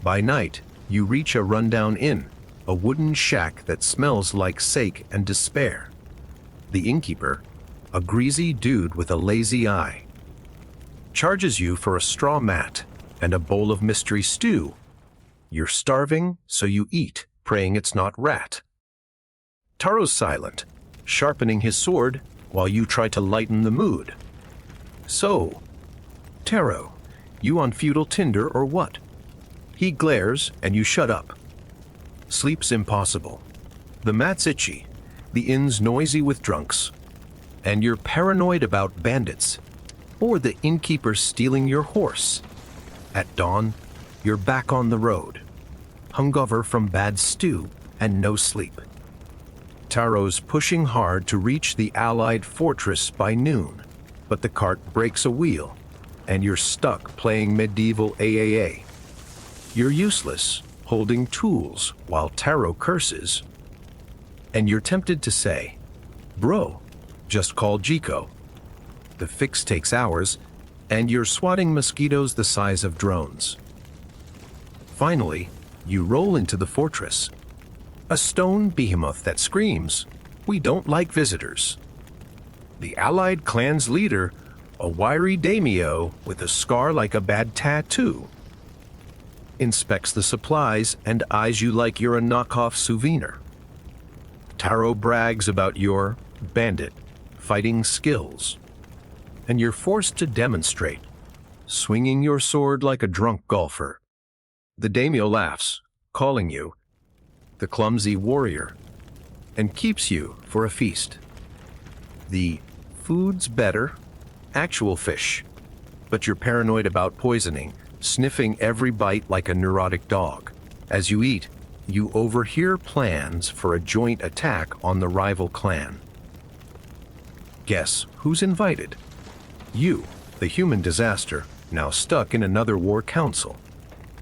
By night, you reach a rundown inn, a wooden shack that smells like sake and despair. The innkeeper, a greasy dude with a lazy eye, charges you for a straw mat and a bowl of mystery stew. You're starving, so you eat, praying it's not rat. Taro's silent, sharpening his sword while you try to lighten the mood. "So, Taro, you on feudal Tinder or what?" He glares and you shut up. Sleep's impossible. The mat's itchy, the inn's noisy with drunks, and you're paranoid about bandits or the innkeeper stealing your horse. At dawn, you're back on the road, hungover from bad stew and no sleep. Taro's pushing hard to reach the Allied fortress by noon, but the cart breaks a wheel, and you're stuck playing medieval AAA. You're useless, holding tools while Taro curses, and you're tempted to say, "Bro, just call Jico." The fix takes hours, and you're swatting mosquitoes the size of drones. Finally, you roll into the fortress, a stone behemoth that screams, "We don't like visitors." The Allied clan's leader, a wiry daimyo with a scar like a bad tattoo, inspects the supplies and eyes you like you're a knockoff souvenir. Taro brags about your bandit fighting skills, and you're forced to demonstrate, swinging your sword like a drunk golfer. The daimyo laughs, calling you the clumsy warrior, and keeps you for a feast. The food's better, actual fish, but you're paranoid about poisoning, sniffing every bite like a neurotic dog. As you eat, you overhear plans for a joint attack on the rival clan. Guess who's invited? You, the human disaster, now stuck in another war council.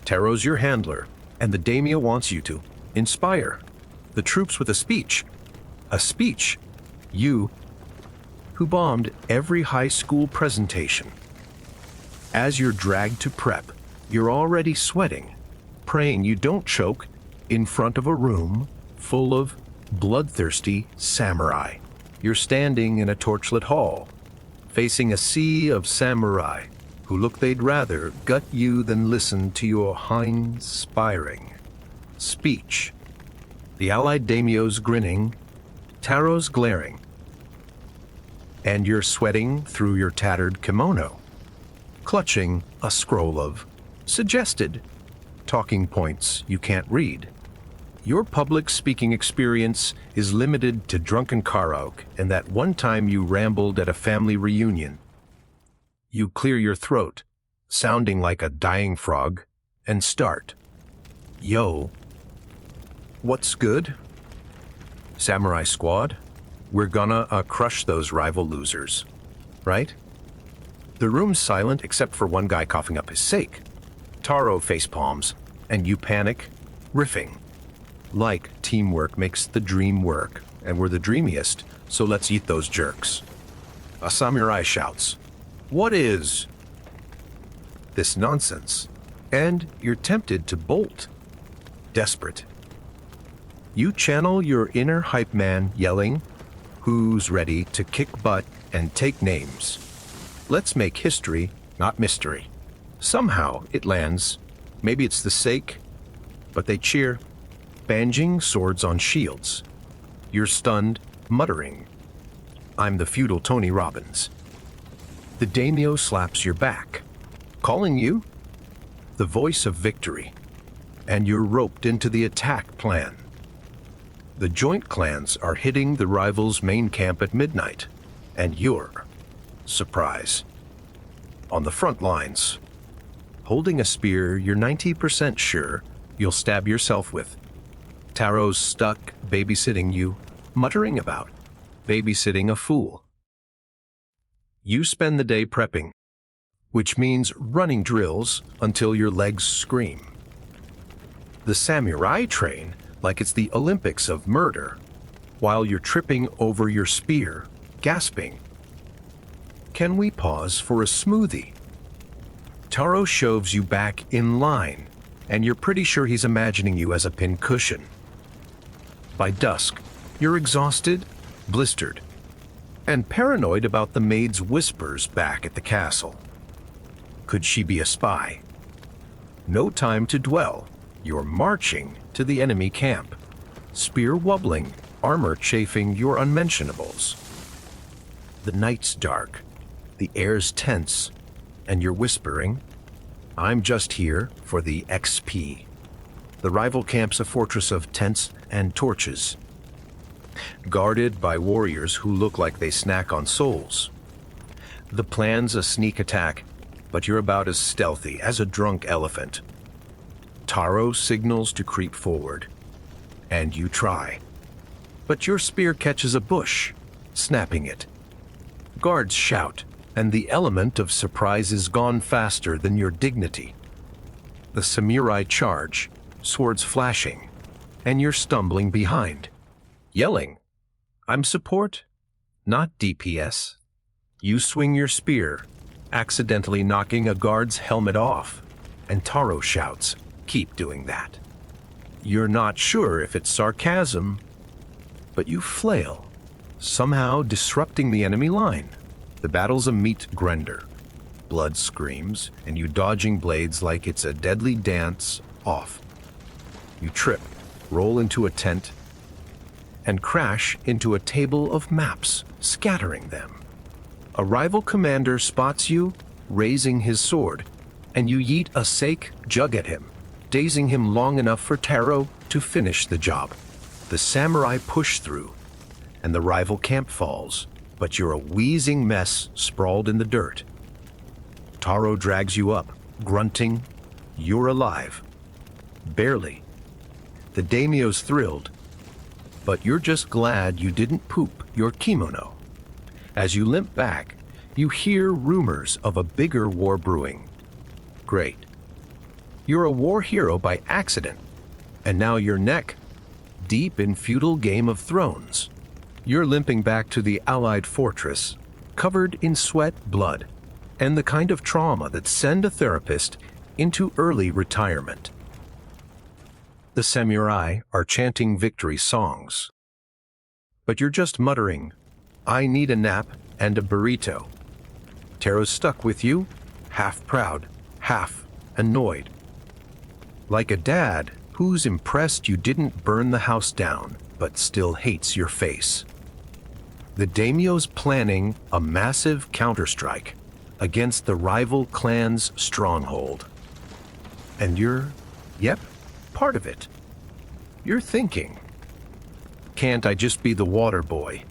Taro's your handler, and the daimyo wants you to inspire the troops with a speech. A speech, you, who bombed every high school presentation. As you're dragged to prep, you're already sweating, praying you don't choke in front of a room full of bloodthirsty samurai. You're standing in a torchlit hall, facing a sea of samurai who look they'd rather gut you than listen to your hind-spiring. Speech. The allied daimyo's grinning, Taro's glaring, and you're sweating through your tattered kimono, clutching a scroll of suggested talking points you can't read. Your public speaking experience is limited to drunken karaoke and that one time you rambled at a family reunion. You clear your throat, sounding like a dying frog, and start. Yo. What's good? Samurai Squad, we're gonna crush those rival losers, right? The room's silent except for one guy coughing up his sake. Taro facepalms, and you panic, riffing. Like teamwork makes the dream work, and we're the dreamiest, so let's eat those jerks. A samurai shouts, "What is this nonsense?" And you're tempted to bolt. Desperate. You channel your inner hype man yelling, "Who's ready to kick butt and take names? Let's make history, not mystery." Somehow it lands. Maybe it's the sake, but they cheer, banging swords on shields. You're stunned, muttering, "I'm the feudal Tony Robbins." The daimyo slaps your back, calling you the voice of victory, and you're roped into the attack plan. The joint clans are hitting the rivals' main camp at midnight, and you're, surprise, on the front lines. Holding a spear you're 90% sure you'll stab yourself with. Taro's stuck babysitting you, muttering about babysitting a fool. You spend the day prepping, which means running drills until your legs scream. The samurai train like it's the Olympics of murder, while you're tripping over your spear, gasping. Can we pause for a smoothie? Taro shoves you back in line, and you're pretty sure he's imagining you as a pincushion. By dusk, you're exhausted, blistered, and paranoid about the maid's whispers back at the castle. Could she be a spy? No time to dwell. You're marching to the enemy camp, spear wobbling, armor chafing your unmentionables. The night's dark, the air's tense, and you're whispering, "I'm just here for the XP." The rival camp's a fortress of tents and torches, guarded by warriors who look like they snack on souls. The plan's a sneak attack, but you're about as stealthy as a drunk elephant. Taro signals to creep forward, and you try. But your spear catches a bush, snapping it. Guards shout, and the element of surprise is gone faster than your dignity. The samurai charge, swords flashing, and you're stumbling behind, yelling, "I'm support, not DPS." You swing your spear, accidentally knocking a guard's helmet off, and Taro shouts, "Keep doing that." You're not sure if it's sarcasm, but you flail, somehow disrupting the enemy line. The battle's a meat grinder. Blood screams, and you dodging blades like it's a deadly dance off. You trip, roll into a tent, and crash into a table of maps, scattering them. A rival commander spots you, raising his sword, and you yeet a sake jug at him, dazing him long enough for Taro to finish the job. The samurai push through, and the rival camp falls, but you're a wheezing mess sprawled in the dirt. Taro drags you up, grunting, "You're alive." Barely. The daimyo's thrilled, but you're just glad you didn't poop your kimono. As you limp back, you hear rumors of a bigger war brewing. Great. You're a war hero by accident, and now your neck, deep in feudal Game of Thrones. You're limping back to the Allied fortress, covered in sweat, blood, and the kind of trauma that send a therapist into early retirement. The samurai are chanting victory songs, but you're just muttering, "I need a nap and a burrito." Taro's stuck with you, half proud, half annoyed. Like a dad Who's impressed you didn't burn the house down, but still hates your face? The daimyo's planning a massive counterstrike against the rival clan's stronghold. And yep, part of it. You're thinking, can't I just be the water boy?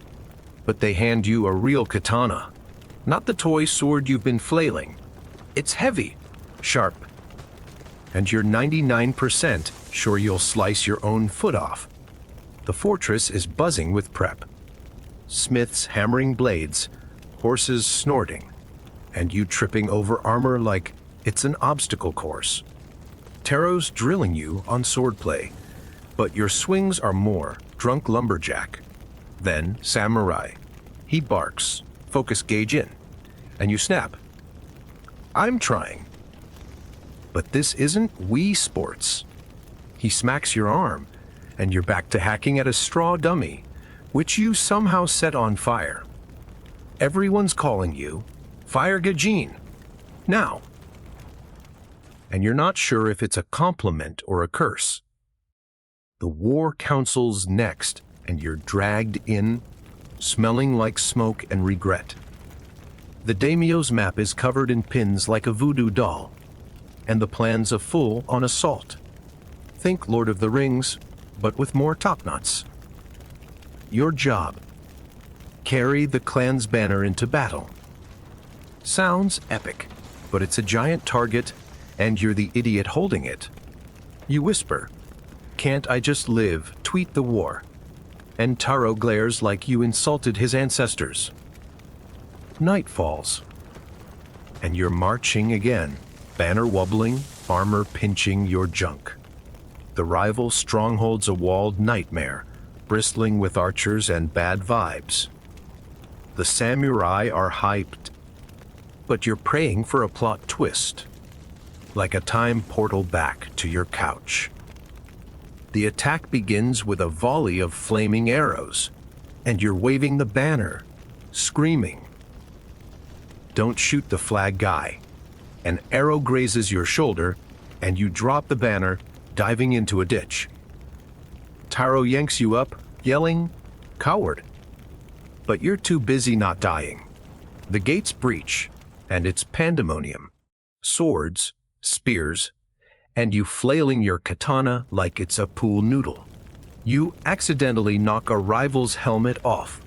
But they hand you a real katana, not the toy sword you've been flailing. It's heavy, sharp, and you're 99% sure you'll slice your own foot off. The fortress is buzzing with prep. Smiths hammering blades, horses snorting, and you tripping over armor like it's an obstacle course. Taro's drilling you on swordplay, but your swings are more drunk lumberjack than samurai. He barks, focus gauge in, and you snap. I'm trying. But this isn't Wii Sports. He smacks your arm, and you're back to hacking at a straw dummy, which you somehow set on fire. Everyone's calling you, Fire Gajin, now. And you're not sure if it's a compliment or a curse. The war council's next, and you're dragged in, smelling like smoke and regret. The daimyo's map is covered in pins like a voodoo doll, and the plan's a full-on assault. Think Lord of the Rings, but with more top-knots. Your job: carry the clan's banner into battle. Sounds epic, but it's a giant target, and you're the idiot holding it. You whisper, "Can't I just live, tweet the war?" And Taro glares like you insulted his ancestors. Night falls, and you're marching again, banner wobbling, armor pinching your junk. The rival stronghold's a walled nightmare, bristling with archers and bad vibes. The samurai are hyped, but you're praying for a plot twist, like a time portal back to your couch. The attack begins with a volley of flaming arrows, and you're waving the banner, screaming. Don't shoot the flag guy. An arrow grazes your shoulder, and you drop the banner, diving into a ditch. Taro yanks you up, yelling, "Coward!" But you're too busy not dying. The gates breach, and it's pandemonium. Swords, spears, and you flailing your katana like it's a pool noodle. You accidentally knock a rival's helmet off,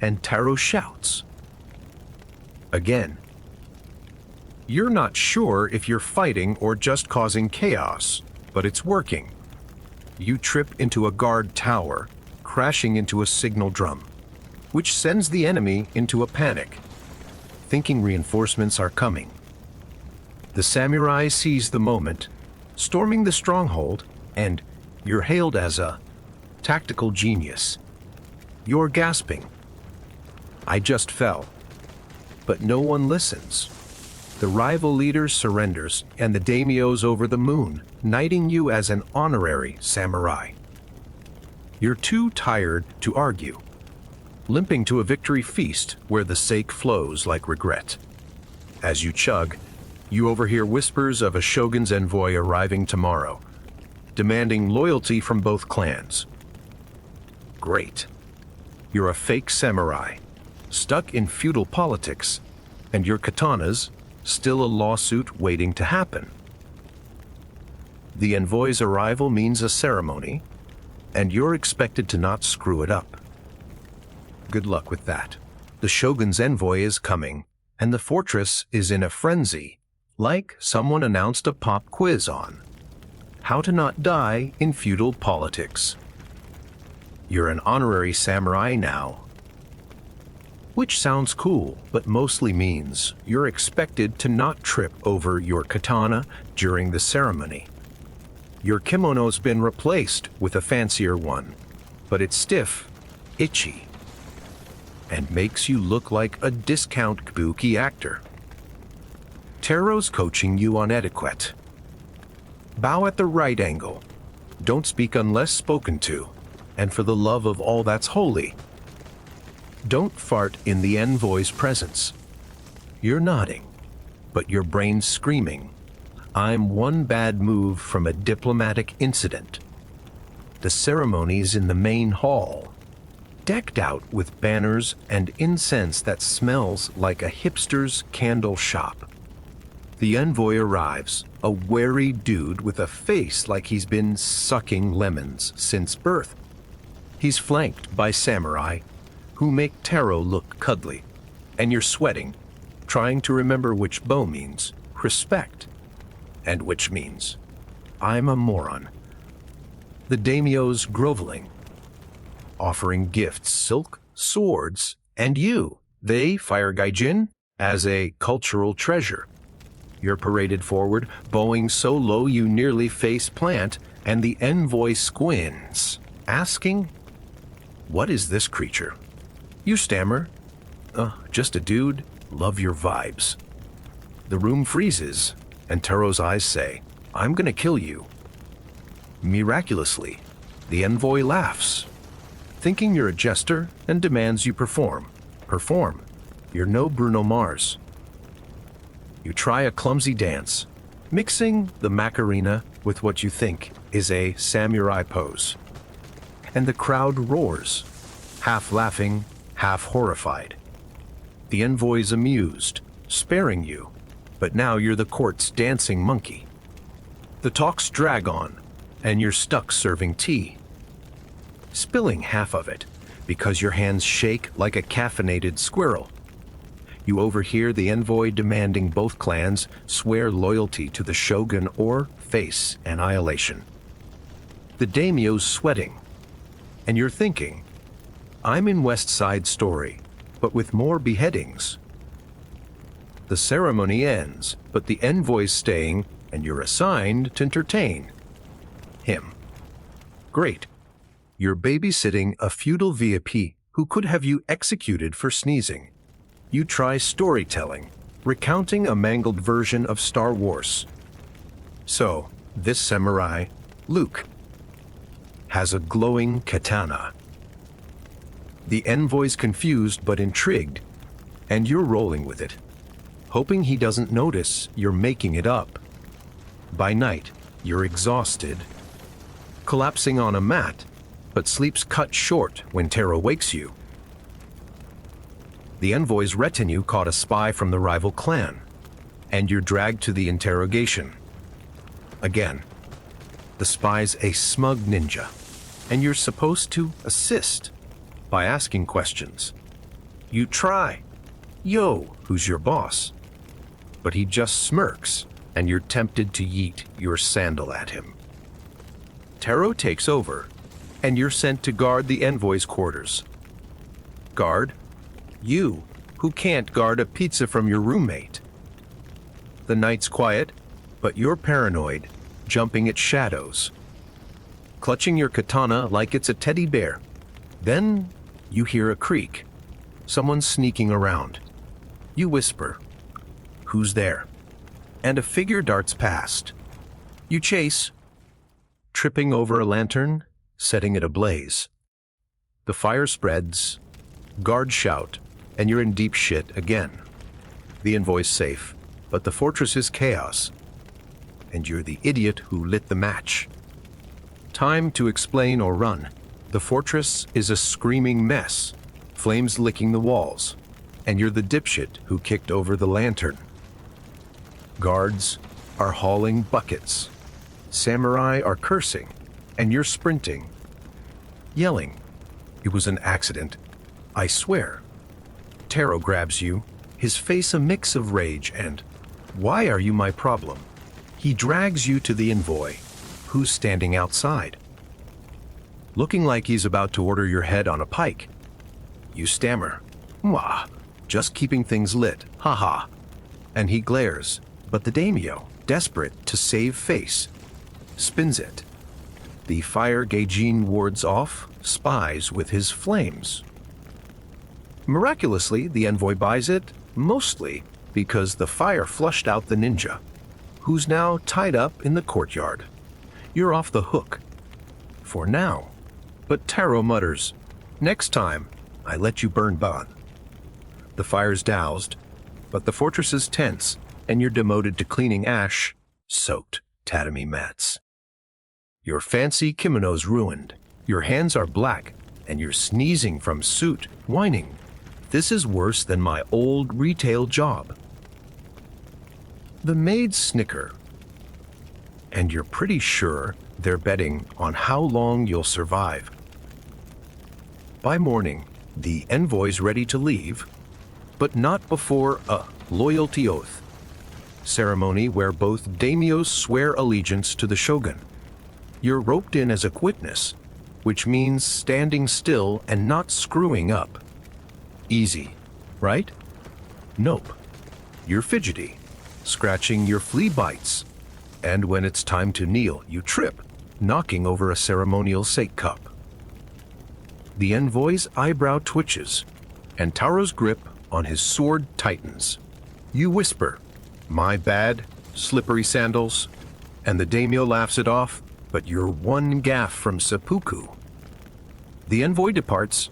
and Taro shouts. Again. You're not sure if you're fighting or just causing chaos, but it's working. You trip into a guard tower, crashing into a signal drum, which sends the enemy into a panic, thinking reinforcements are coming. The samurai seize the moment, storming the stronghold, and you're hailed as a tactical genius. You're gasping. I just fell. But no one listens. The rival leader surrenders, and the daimyo's over the moon, knighting you as an honorary samurai. You're too tired to argue, limping to a victory feast where the sake flows like regret. As you chug, you overhear whispers of a shogun's envoy arriving tomorrow, demanding loyalty from both clans. Great. You're a fake samurai, stuck in feudal politics, and your katana's still a lawsuit waiting to happen. The envoy's arrival means a ceremony, and you're expected to not screw it up. Good luck with that. The shogun's envoy is coming, and the fortress is in a frenzy, like someone announced a pop quiz on how to not die in feudal politics. You're an honorary samurai now, which sounds cool, but mostly means you're expected to not trip over your katana during the ceremony. Your kimono's been replaced with a fancier one, but it's stiff, itchy, and makes you look like a discount kabuki actor. Taro's coaching you on etiquette. Bow at the right angle. Don't speak unless spoken to. And for the love of all that's holy, don't fart in the envoy's presence. You're nodding, but your brain's screaming, I'm one bad move from a diplomatic incident. The ceremony's in the main hall, decked out with banners and incense that smells like a hipster's candle shop. The envoy arrives, a wary dude with a face like he's been sucking lemons since birth. He's flanked by samurai, who make Taro look cuddly, and you're sweating, trying to remember which bow means respect, and which means I'm a moron. The daimyo's groveling, offering gifts, silk, swords, and you, they, Fire Gaijin, as a cultural treasure. You're paraded forward, bowing so low you nearly face plant, and the envoy squints, asking, "What is this creature?" You stammer, "Just a dude, love your vibes." The room freezes, and Taro's eyes say, "I'm gonna kill you." Miraculously, the envoy laughs, thinking you're a jester, and demands you perform. Perform. You're no Bruno Mars. You try a clumsy dance, mixing the Macarena with what you think is a samurai pose. And the crowd roars, half laughing, half horrified. The envoy's amused, sparing you, but now you're the court's dancing monkey. The talks drag on, and you're stuck serving tea, spilling half of it because your hands shake like a caffeinated squirrel. You overhear the envoy demanding both clans swear loyalty to the shogun or face annihilation. The daimyo's sweating, and you're thinking, I'm in West Side Story, but with more beheadings. The ceremony ends, but the envoy's staying, and you're assigned to entertain him. Great. You're babysitting a feudal VIP who could have you executed for sneezing. You try storytelling, recounting a mangled version of Star Wars. So, this samurai, Luke, has a glowing katana. The envoy's confused but intrigued, and you're rolling with it, hoping he doesn't notice you're making it up. By night, you're exhausted, collapsing on a mat, but sleep's cut short when Taro wakes you. The envoy's retinue caught a spy from the rival clan, and you're dragged to the interrogation. Again, the spy's a smug ninja, and you're supposed to assist by asking questions. You try, "Yo, who's your boss?" But he just smirks, and you're tempted to yeet your sandal at him. Taro takes over, and you're sent to guard the envoy's quarters. Guard? You, who can't guard a pizza from your roommate. The night's quiet, but you're paranoid, jumping at shadows, clutching your katana like it's a teddy bear. Then you hear a creak. Someone's sneaking around. You whisper, "Who's there?" And a figure darts past. You chase, tripping over a lantern, setting it ablaze. The fire spreads, guards shout, and you're in deep shit again. The envoy's safe, but the fortress is chaos, and you're the idiot who lit the match. Time to explain or run. The fortress is a screaming mess, flames licking the walls, and you're the dipshit who kicked over the lantern. Guards are hauling buckets. Samurai are cursing, and you're sprinting, yelling, "It was an accident, I swear." Taro grabs you, his face a mix of rage and, "Why are you my problem?" He drags you to the envoy, who's standing outside, looking like he's about to order your head on a pike. You stammer, "Mwah, just keeping things lit, haha." And he glares, but the daimyo, desperate to save face, spins it. The fire Gaijin wards off spies with his flames. Miraculously, the envoy buys it, mostly because the fire flushed out the ninja, who's now tied up in the courtyard. You're off the hook. For now. But Taro mutters, "Next time, I let you burn Ban." The fire's doused, but the fortress is tense, and you're demoted to cleaning ash-soaked tatami mats. Your fancy kimono's ruined. Your hands are black, and you're sneezing from soot, whining. This is worse than my old retail job. The maids snicker, and you're pretty sure they're betting on how long you'll survive. By morning, the envoy's ready to leave, but not before a loyalty oath ceremony where both daimyos swear allegiance to the shogun. You're roped in as a witness, which means standing still and not screwing up. Easy, right? Nope. You're fidgety, scratching your flea bites, and when it's time to kneel, you trip, knocking over a ceremonial sake cup. The envoy's eyebrow twitches, and Taro's grip on his sword tightens. You whisper, "My bad, slippery sandals," and the daimyo laughs it off, but you're one gaffe from seppuku. The envoy departs,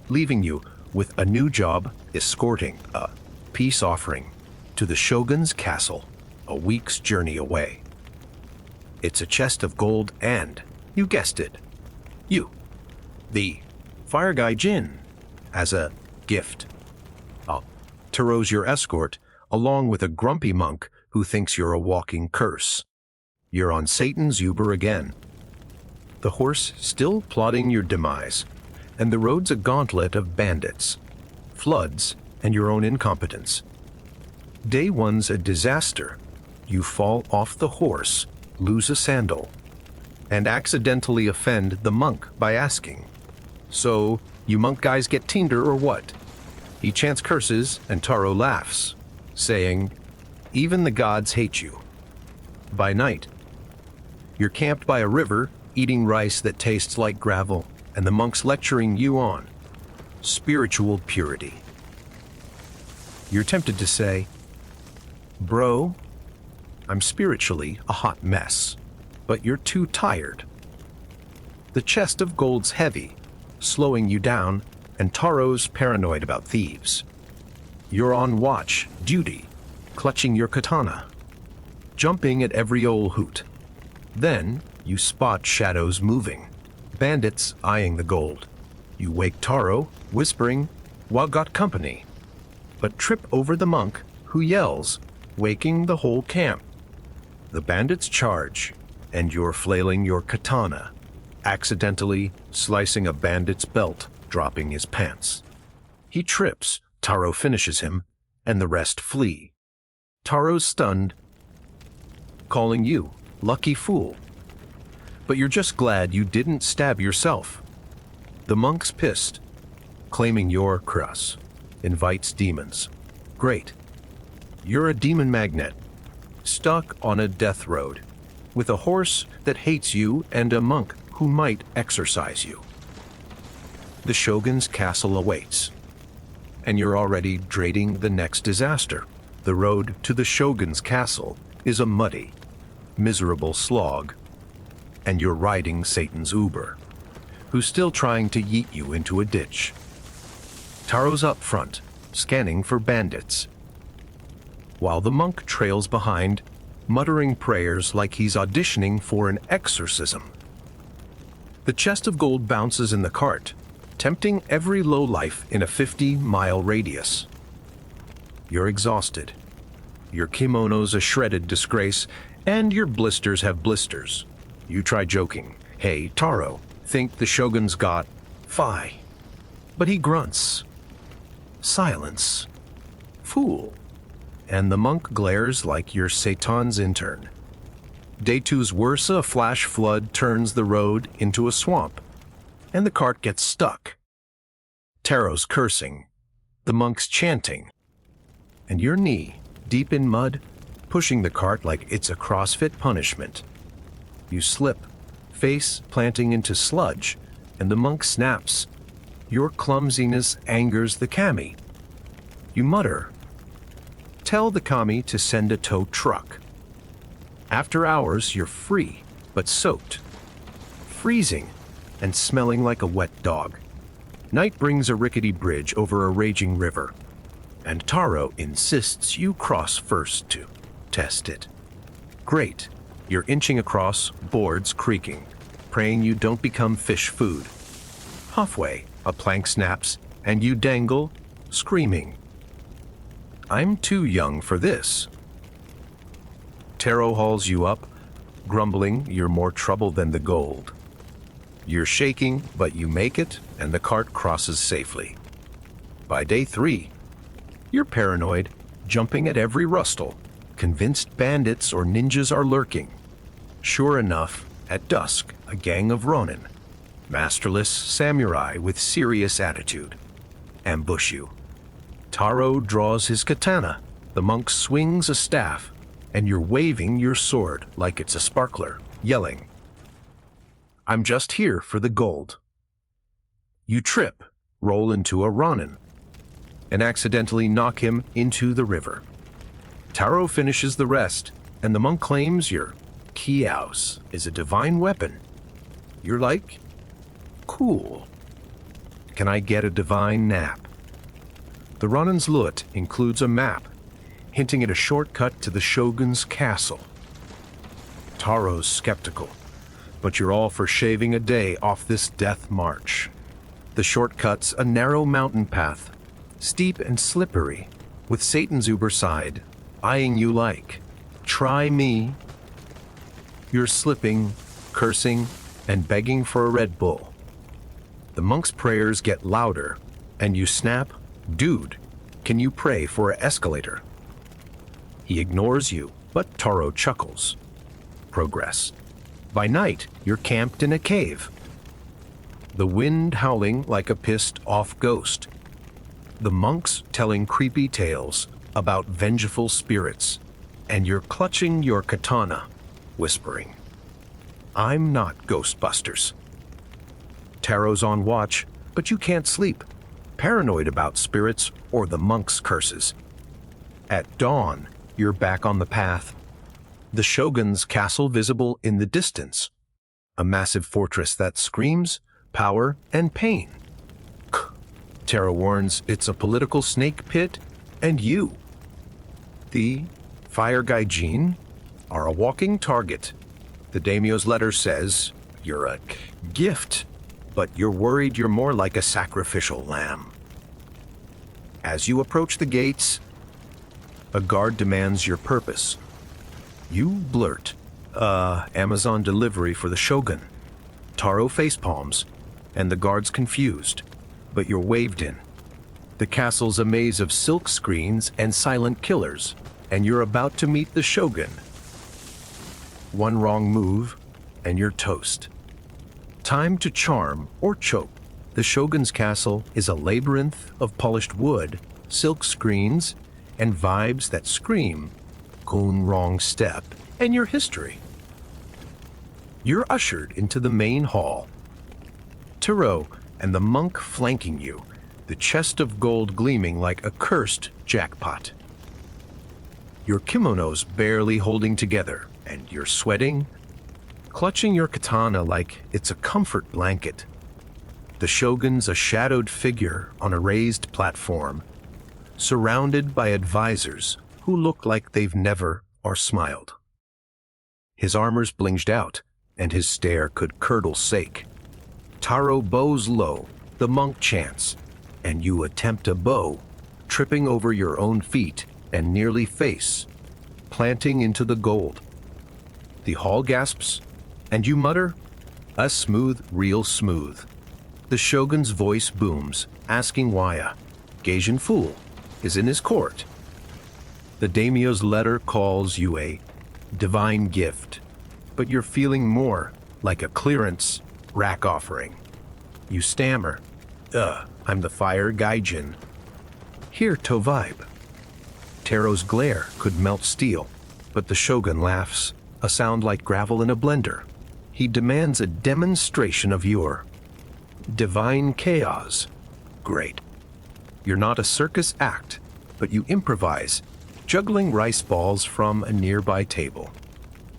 leaving you with a new job escorting a peace offering to the shogun's castle, a week's journey away. It's a chest of gold and, you guessed it, you, the fire guy Jin, as a gift. Taro's your escort, along with a grumpy monk who thinks you're a walking curse. You're on Satan's Uber again. The horse still plotting your demise, and the road's a gauntlet of bandits, floods, and your own incompetence. Day one's a disaster. You fall off the horse, lose a sandal, and accidentally offend the monk by asking, "So, you monk guys get tinder or what?" He chants curses, and Taro laughs, saying, "Even the gods hate you." By night, you're camped by a river, eating rice that tastes like gravel, and the monk's lecturing you on spiritual purity. You're tempted to say, "Bro, I'm spiritually a hot mess," but you're too tired. The chest of gold's heavy, slowing you down, and Taro's paranoid about thieves. You're on watch, duty, clutching your katana, jumping at every old hoot. Then you spot shadows moving, bandits eyeing the gold. You wake Taro, whispering, "What got company?" but trip over the monk, who yells, waking the whole camp. The bandits charge, and you're flailing your katana, accidentally slicing a bandit's belt, dropping his pants. He trips, Taro finishes him, and the rest flee. Taro's stunned, calling you lucky fool. But you're just glad you didn't stab yourself. The monk's pissed, claiming your cross invites demons. Great. You're a demon magnet, stuck on a death road, with a horse that hates you and a monk who might exorcise you. The shogun's castle awaits, and you're already dreading the next disaster. The road to the shogun's castle is a muddy, miserable slog, and you're riding Satan's Uber, who's still trying to yeet you into a ditch. Taro's up front, scanning for bandits, while the monk trails behind, muttering prayers like he's auditioning for an exorcism. The chest of gold bounces in the cart, tempting every lowlife in a 50-mile radius. You're exhausted. Your kimono's a shredded disgrace, and your blisters have blisters. You try joking, "Hey, Taro, think the shogun's got fi." But he grunts. Silence. Fool. And the monk glares like you're Satan's intern. Day two's worse, a flash flood turns the road into a swamp, and the cart gets stuck. Taro's cursing, the monk's chanting, and your knee, deep in mud, pushing the cart like it's a CrossFit punishment. You slip, face planting into sludge, and the monk snaps. Your clumsiness angers the kami. You mutter, "Tell the kami to send a tow truck." After hours, you're free, but soaked, freezing, and smelling like a wet dog. Night brings a rickety bridge over a raging river, and Taro insists you cross first to test it. Great, You're inching across, boards creaking, praying you don't become fish food. Halfway, a plank snaps, and you dangle, screaming. I'm too young for this. Tarot hauls you up, grumbling you're more trouble than the gold. You're shaking, but you make it, and the cart crosses safely. By day 3, you're paranoid, jumping at every rustle, convinced bandits or ninjas are lurking. Sure enough, at dusk, a gang of Ronin, masterless samurai with serious attitude, ambush you. Taro draws his katana, the monk swings a staff, and you're waving your sword like it's a sparkler, yelling, I'm just here for the gold. You trip, roll into a Ronin, and accidentally knock him into the river. Taro finishes the rest, and the monk claims your Kiaos is a divine weapon. You're like, cool. Can I get a divine nap? The Ronin's loot includes a map, hinting at a shortcut to the shogun's castle. Taro's skeptical, but you're all for shaving a day off this death march. The shortcut's a narrow mountain path, steep and slippery, with Satan's uber side, eyeing you like, try me. You're slipping, cursing, and begging for a Red Bull. The monk's prayers get louder, and you snap, dude, can you pray for an escalator? He ignores you, but Taro chuckles. Progress. By night, you're camped in a cave. The wind howling like a pissed-off ghost. The monks telling creepy tales about vengeful spirits, and you're clutching your katana, whispering, I'm not Ghostbusters. Taro's on watch, but you can't sleep, paranoid about spirits or the monks' curses. At dawn, you're back on the path. The shogun's castle visible in the distance, a massive fortress that screams power and pain. Taro warns it's a political snake pit, and you, the fire gaijin, are a walking target. The daimyo's letter says you're a gift, but you're worried you're more like a sacrificial lamb. As you approach the gates, a guard demands your purpose. You blurt, Amazon delivery for the shogun. Taro facepalms, and the guard's confused, but you're waved in. The castle's a maze of silk screens and silent killers, and you're about to meet the shogun. One wrong move, and you're toast. Time to charm or choke. The shogun's castle is a labyrinth of polished wood, silk screens, and vibes that scream, "Goon wrong step," and your history. You're ushered into the main hall. Taro and the monk flanking you, the chest of gold gleaming like a cursed jackpot. Your kimono's barely holding together, and you're sweating, clutching your katana like it's a comfort blanket. The shogun's a shadowed figure on a raised platform, surrounded by advisors who look like they've never or smiled. His armor's blinged out, and his stare could curdle sake. Taro bows low, the monk chants, and you attempt a bow, tripping over your own feet and nearly face, planting into the gold. The hall gasps, and you mutter, "A smooth, real smooth." The shogun's voice booms, asking why a Gaijin fool is in his court. The daimyo's letter calls you a divine gift, but you're feeling more like a clearance rack offering. You stammer, I'm the fire gaijin. Here to vibe. Taro's glare could melt steel, but the shogun laughs, a sound like gravel in a blender. He demands a demonstration of your divine chaos. Great. You're not a circus act, but you improvise, juggling rice balls from a nearby table.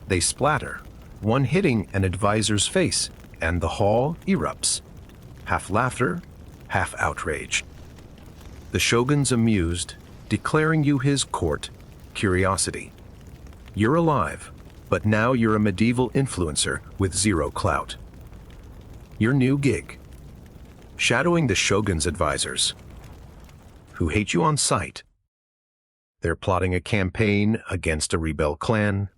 They splatter, one hitting an advisor's face, and the hall erupts, half laughter, half outrage. The shogun's amused, declaring you his court curiosity. You're alive, But now you're a medieval influencer with zero clout. Your new gig: shadowing the Shogun's advisors, who hate you on sight. They're plotting a campaign against a rebel clan,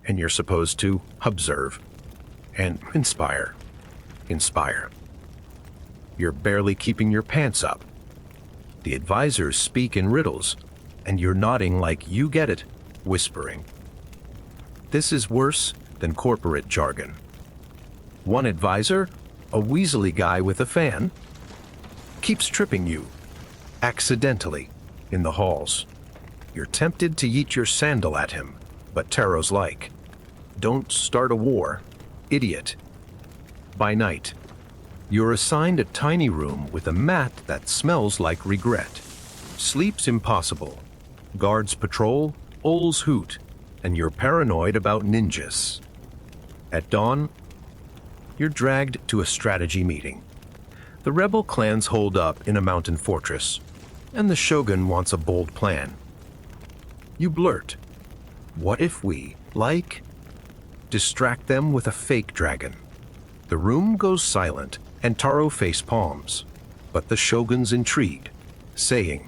and you're supposed to observe and inspire. You're barely keeping your pants up. The advisors speak in riddles, and you're nodding like you get it, whispering. This is worse than corporate jargon. One advisor, a weaselly guy with a fan, keeps tripping you, accidentally, in the halls. You're tempted to yeet your sandal at him, but Tarot's like, don't start a war, idiot. By night, you're assigned a tiny room with a mat that smells like regret. Sleep's impossible. Guards patrol, owls hoot, and you're paranoid about ninjas. At dawn, you're dragged to a strategy meeting. The rebel clans hold up in a mountain fortress, and the shogun wants a bold plan. You blurt, what if we, distract them with a fake dragon? The room goes silent, and Taro face palms, but the shogun's intrigued, saying,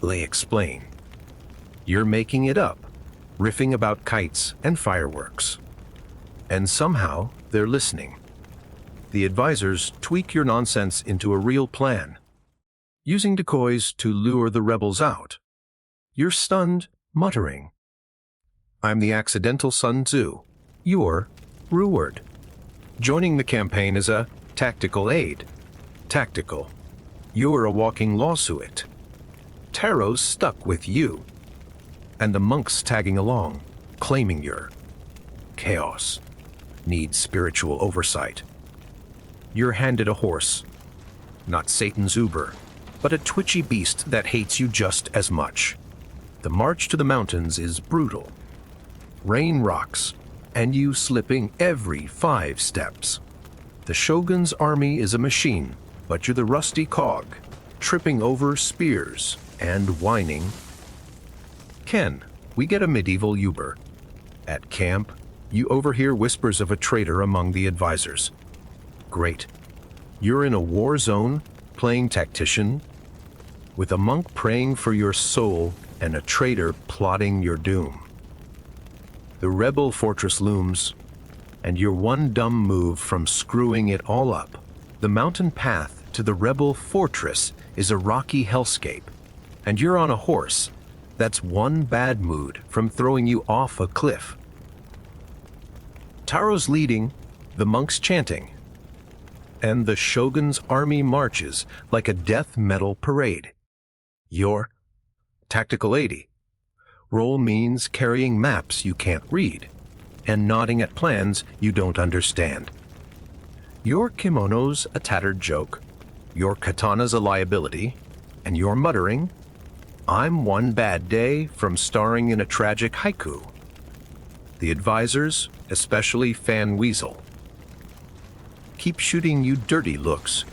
explain. You're making it up, riffing about kites and fireworks. And somehow, they're listening. The advisors tweak your nonsense into a real plan, using decoys to lure the rebels out. You're stunned, muttering, I'm the accidental Sun Tzu. You're reward. Joining the campaign is a tactical aid. Tactical. You're a walking lawsuit. Tarot's stuck with you. And the monks tagging along, claiming you're chaos. Needs spiritual oversight. You're handed a horse. Not Satan's Uber, but a twitchy beast that hates you just as much. The march to the mountains is brutal. Rain rocks, and you slipping every 5 steps. The Shogun's army is a machine, but you're the rusty cog, tripping over spears and whining. Ken, we get a medieval Uber. At camp, you overhear whispers of a traitor among the advisors. Great. You're in a war zone, playing tactician, with a monk praying for your soul and a traitor plotting your doom. The rebel fortress looms, and you're one dumb move from screwing it all up. The mountain path to the rebel fortress is a rocky hellscape, and you're on a horse that's one bad mood from throwing you off a cliff. Taro's leading, the monks chanting, and the Shogun's army marches like a death metal parade. You're tactical 80. Roll means carrying maps you can't read, and nodding at plans you don't understand. Your kimono's a tattered joke, your katana's a liability, and you're muttering, I'm one bad day from starring in a tragic haiku. The advisors, especially Fan Weasel, keep shooting you dirty looks,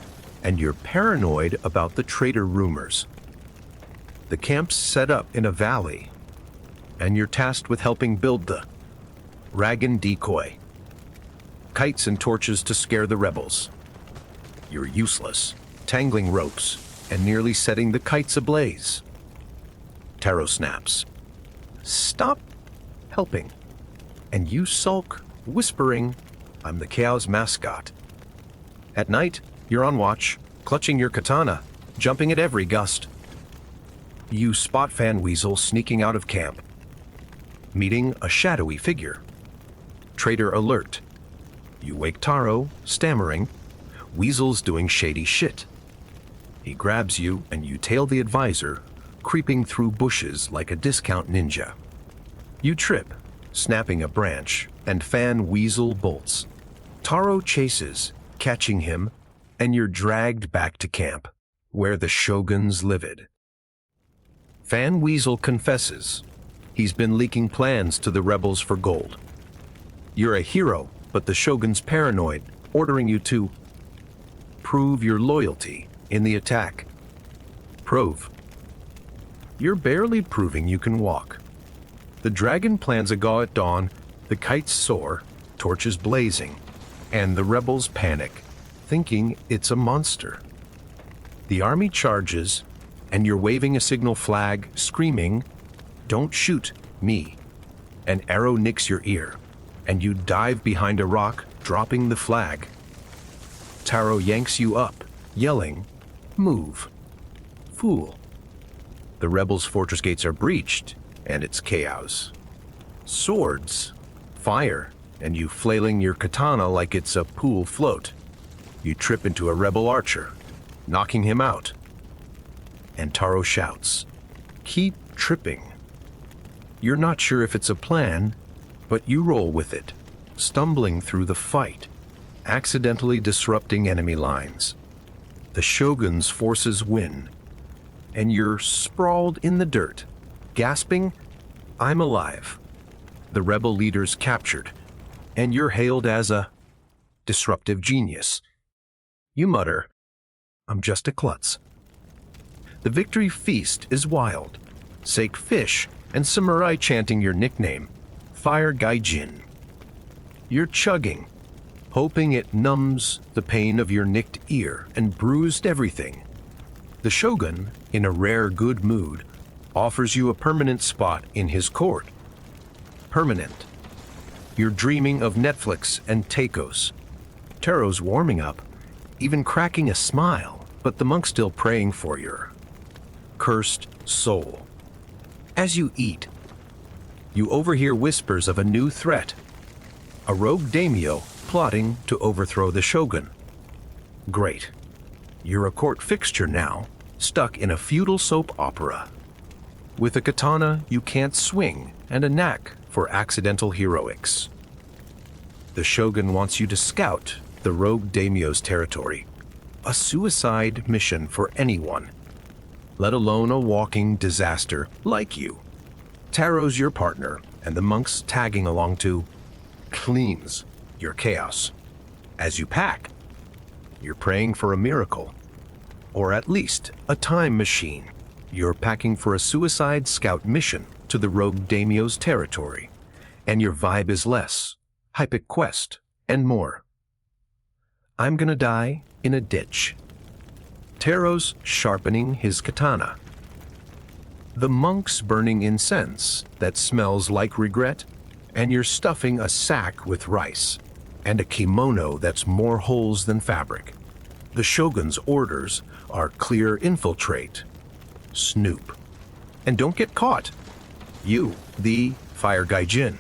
and you're paranoid about the traitor rumors. The camp's set up in a valley, and you're tasked with helping build the Ragan decoy. Kites and torches to scare the rebels. You're useless, tangling ropes, and nearly setting the kites ablaze. Taro snaps. Stop helping. And you sulk, whispering, I'm the Chaos mascot. At night, you're on watch, clutching your katana, jumping at every gust. You spot Fan Weasel sneaking out of camp, meeting a shadowy figure. Traitor alert. You wake Taro, stammering. Weasel's doing shady shit. He grabs you and you tail the advisor, creeping through bushes like a discount ninja. You trip, snapping a branch, and Fan Weasel bolts. Taro chases, catching him, and you're dragged back to camp, where the Shogun's livid. Fan Weasel confesses. He's been leaking plans to the rebels for gold. You're a hero, but the Shogun's paranoid, ordering you to prove your loyalty in the attack. Prove. You're barely proving you can walk. The dragon plans a go at dawn, The kites soar, torches blazing, and the rebels panic, thinking it's a monster. The army charges, and you're waving a signal flag, screaming, "Don't shoot me." An arrow nicks your ear, and you dive behind a rock, dropping the flag. Taro yanks you up, yelling, "Move, fool." The rebels' fortress gates are breached, and it's chaos. Swords, fire, and you flailing your katana like it's a pool float. You trip into a rebel archer, knocking him out. And Taro shouts, "Keep tripping." You're not sure if it's a plan, but you roll with it, stumbling through the fight, accidentally disrupting enemy lines. The Shogun's forces win, and you're sprawled in the dirt, gasping, "I'm alive." The rebel leader's captured, and you're hailed as a disruptive genius. You mutter, "I'm just a klutz." The victory feast is wild. Sake fish and samurai chanting your nickname, Fire Gaijin. You're chugging, hoping it numbs the pain of your nicked ear and bruised everything. The Shogun, in a rare good mood, offers you a permanent spot in his court. Permanent. You're dreaming of Netflix and tacos. Taro's warming up, even cracking a smile, but the monk's still praying for your cursed soul. As you eat, you overhear whispers of a new threat. A rogue daimyo plotting to overthrow the shogun. Great. You're a court fixture now, stuck in a feudal soap opera. With a katana you can't swing and a knack for accidental heroics. The shogun wants you to scout the rogue daimyo's territory. A suicide mission for anyone, let alone a walking disaster like you. Taro's your partner, and the monk's tagging along to cleanse your chaos. As you pack, you're praying for a miracle, or at least a time machine. You're packing for a suicide scout mission to the rogue daimyo's territory, and your vibe is less, hypic quest, and more. I'm gonna die in a ditch. Taro's sharpening his katana. The monk's burning incense that smells like regret, and you're stuffing a sack with rice, and a kimono that's more holes than fabric. The shogun's orders are clear: infiltrate, snoop, and don't get caught. You, the Fire Gaijin,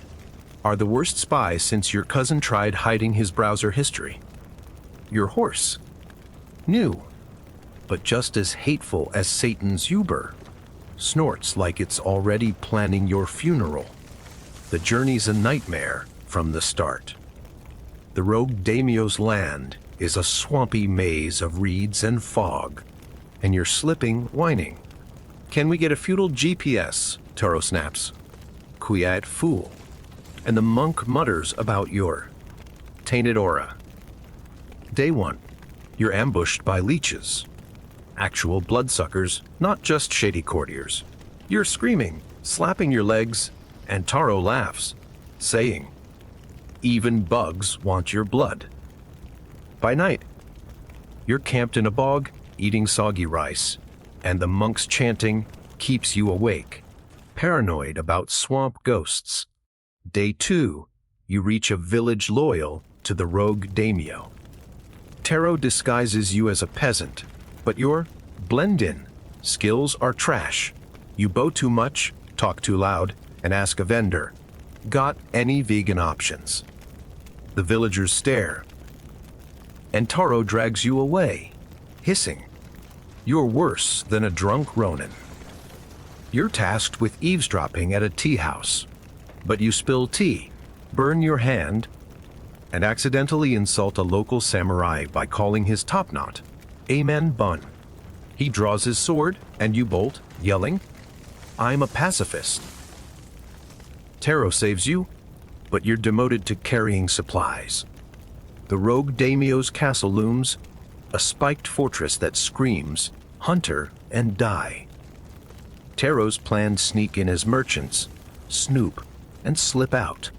are the worst spy since your cousin tried hiding his browser history. Your horse, new, but just as hateful as Satan's Uber, snorts like it's already planning your funeral. The journey's a nightmare from the start. The rogue daimyo's land is a swampy maze of reeds and fog, and you're slipping, whining. "Can we get a feudal GPS?" Taro snaps. "Quiet fool." And the monk mutters about your tainted aura. Day 1. You're ambushed by leeches. Actual bloodsuckers, not just shady courtiers. You're screaming, slapping your legs, and Taro laughs, saying, "Even bugs want your blood." By night, you're camped in a bog, eating soggy rice, and the monk's chanting keeps you awake, paranoid about swamp ghosts. Day 2, you reach a village loyal to the rogue daimyo. Taro disguises you as a peasant, but your blend-in skills are trash. You bow too much, talk too loud, and ask a vendor, "Got any vegan options?" The villagers stare, and Taro drags you away, hissing. You're worse than a drunk Ronin. You're tasked with eavesdropping at a tea house, but you spill tea, burn your hand, and accidentally insult a local samurai by calling his top knot Amen Bun. He draws his sword, and you bolt, yelling, "I'm a pacifist." Taro saves you, but you're demoted to carrying supplies. The rogue daimyo's castle looms, a spiked fortress that screams, "Hunter and die." Taro's planned sneak in as merchants, snoop, and slip out.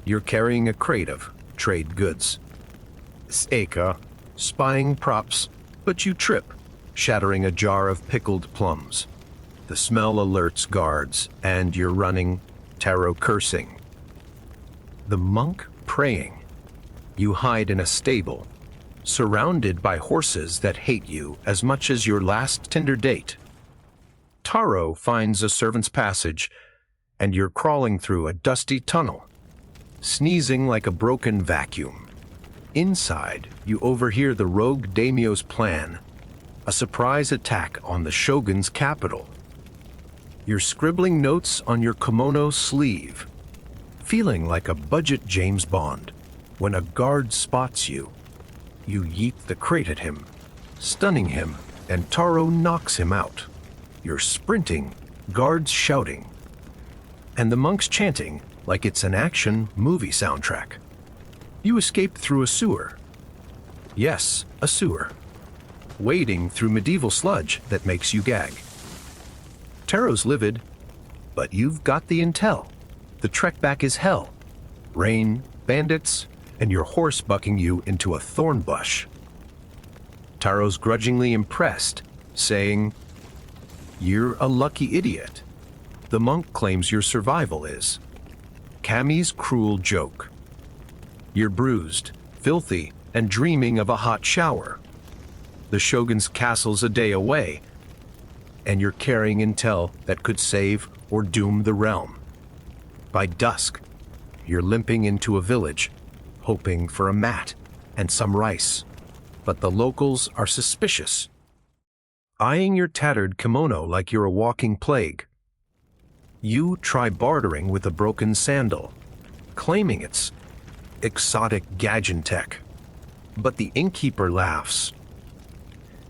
You're carrying a crate of trade goods. Seika, spying props, but you trip, shattering a jar of pickled plums. The smell alerts guards, and you're running, tarot cursing. The monk praying. You hide in a stable, surrounded by horses that hate you as much as your last Tinder date. Taro finds a servant's passage, and you're crawling through a dusty tunnel, sneezing like a broken vacuum. Inside, you overhear the rogue daimyo's plan, a surprise attack on the shogun's capital. You're scribbling notes on your kimono sleeve, feeling like a budget James Bond, when a guard spots you. You yeet the crate at him, stunning him, and Taro knocks him out. You're sprinting, guards shouting, and the monks chanting like it's an action movie soundtrack. You escape through a sewer. Yes, a sewer. Wading through medieval sludge that makes you gag. Taro's livid, but you've got the intel. The trek back is hell. Rain, bandits, and your horse bucking you into a thorn bush. Taro's grudgingly impressed, saying, "You're a lucky idiot." The monk claims your survival is Kami's cruel joke. You're bruised, filthy, and dreaming of a hot shower. The shogun's castle's a day away, and you're carrying intel that could save or doom the realm. By dusk, you're limping into a village, hoping for a mat and some rice, but the locals are suspicious, eyeing your tattered kimono like you're a walking plague. You try bartering with a broken sandal, claiming it's exotic gadget tech, but the innkeeper laughs,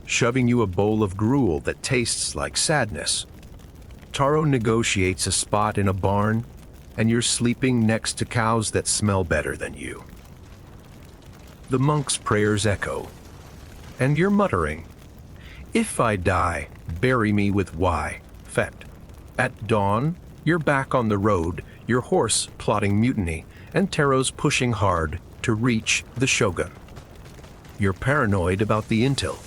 shoving you a bowl of gruel that tastes like sadness. Taro negotiates a spot in a barn, and you're sleeping next to cows that smell better than you. The monk's prayers echo, and you're muttering, "If I die, bury me with Y, fet." At dawn, you're back on the road, your horse plotting mutiny, and Taro's pushing hard to reach the shogun. You're paranoid about the intel.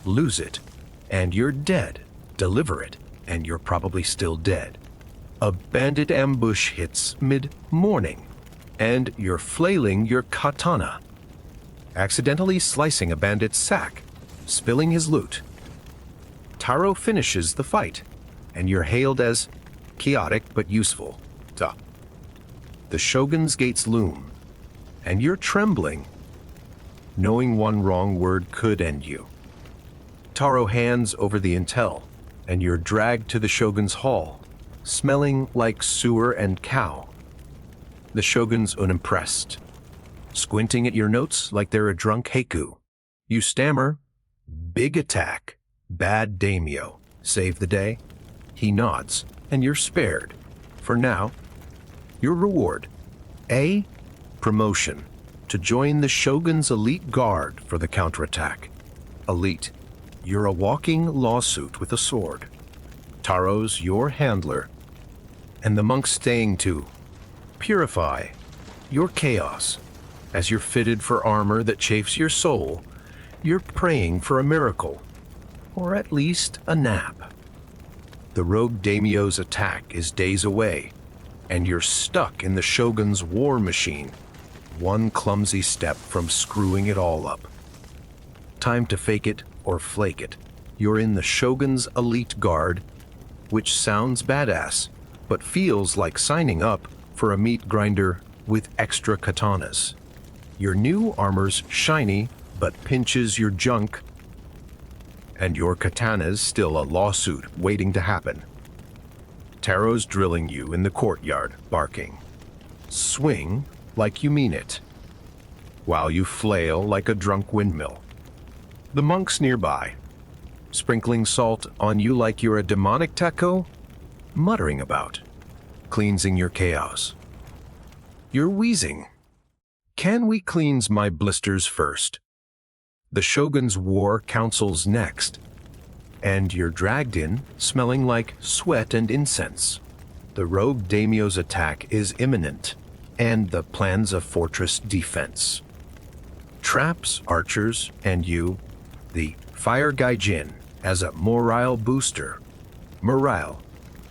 Lose it, and you're dead. Deliver it, and you're probably still dead. A bandit ambush hits mid-morning, and you're flailing your katana, accidentally slicing a bandit's sack, spilling his loot. Taro finishes the fight, and you're hailed as chaotic but useful. Duh. The shogun's gates loom, and you're trembling, knowing one wrong word could end you. Taro hands over the intel, and you're dragged to the shogun's hall, smelling like sewer and cow. The shogun's unimpressed, squinting at your notes like they're a drunk haiku. You stammer, "Big attack, bad daimyo, save the day." He nods, and you're spared. For now, your reward: A. Promotion to join the shogun's elite guard for the counterattack. Elite, you're a walking lawsuit with a sword. Taro's your handler, and the monk's staying to purify your chaos. As you're fitted for armor that chafes your soul, you're praying for a miracle, or at least a nap. The rogue daimyo's attack is days away, and you're stuck in the shogun's war machine, one clumsy step from screwing it all up. Time to fake it or flake it. You're in the shogun's elite guard, which sounds badass, but feels like signing up for a meat grinder with extra katanas. Your new armor's shiny, but pinches your junk, and your katana's still a lawsuit waiting to happen. Taro's drilling you in the courtyard, barking, "Swing like you mean it," while you flail like a drunk windmill. The monk's nearby, sprinkling salt on you like you're a demonic taco, muttering about, cleansing your chaos. You're wheezing. "Can we cleanse my blisters first?" The shogun's war council's next, and you're dragged in, smelling like sweat and incense. The rogue daimyo's attack is imminent, and the plans of fortress defense. Traps, archers, and you, the fire gaijin, as a morale booster. Morale,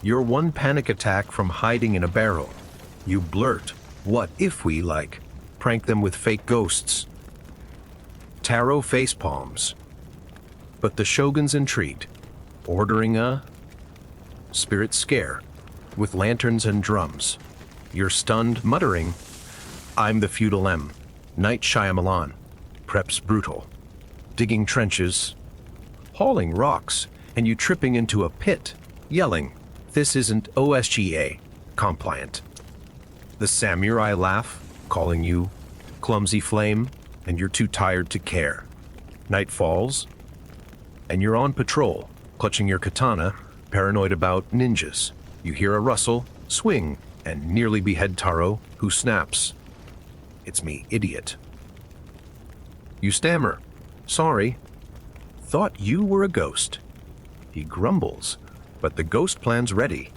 you're one panic attack from hiding in a barrel. You blurt, "What if we, prank them with fake ghosts?" Tarot face palms. But the shogun's intrigued, ordering a spirit scare with lanterns and drums. You're stunned, muttering, "I'm the feudal M, Knight Shyamalan, preps brutal, digging trenches, hauling rocks, and you tripping into a pit, yelling, 'This isn't OSGA compliant.' The samurai laugh, calling you clumsy flame, and you're too tired to care. Night falls, and you're on patrol, clutching your katana, paranoid about ninjas. You hear a rustle, swing, and nearly behead Taro, who snaps, "It's me, idiot." You stammer, "Sorry, thought you were a ghost." He grumbles, but the ghost plan's ready.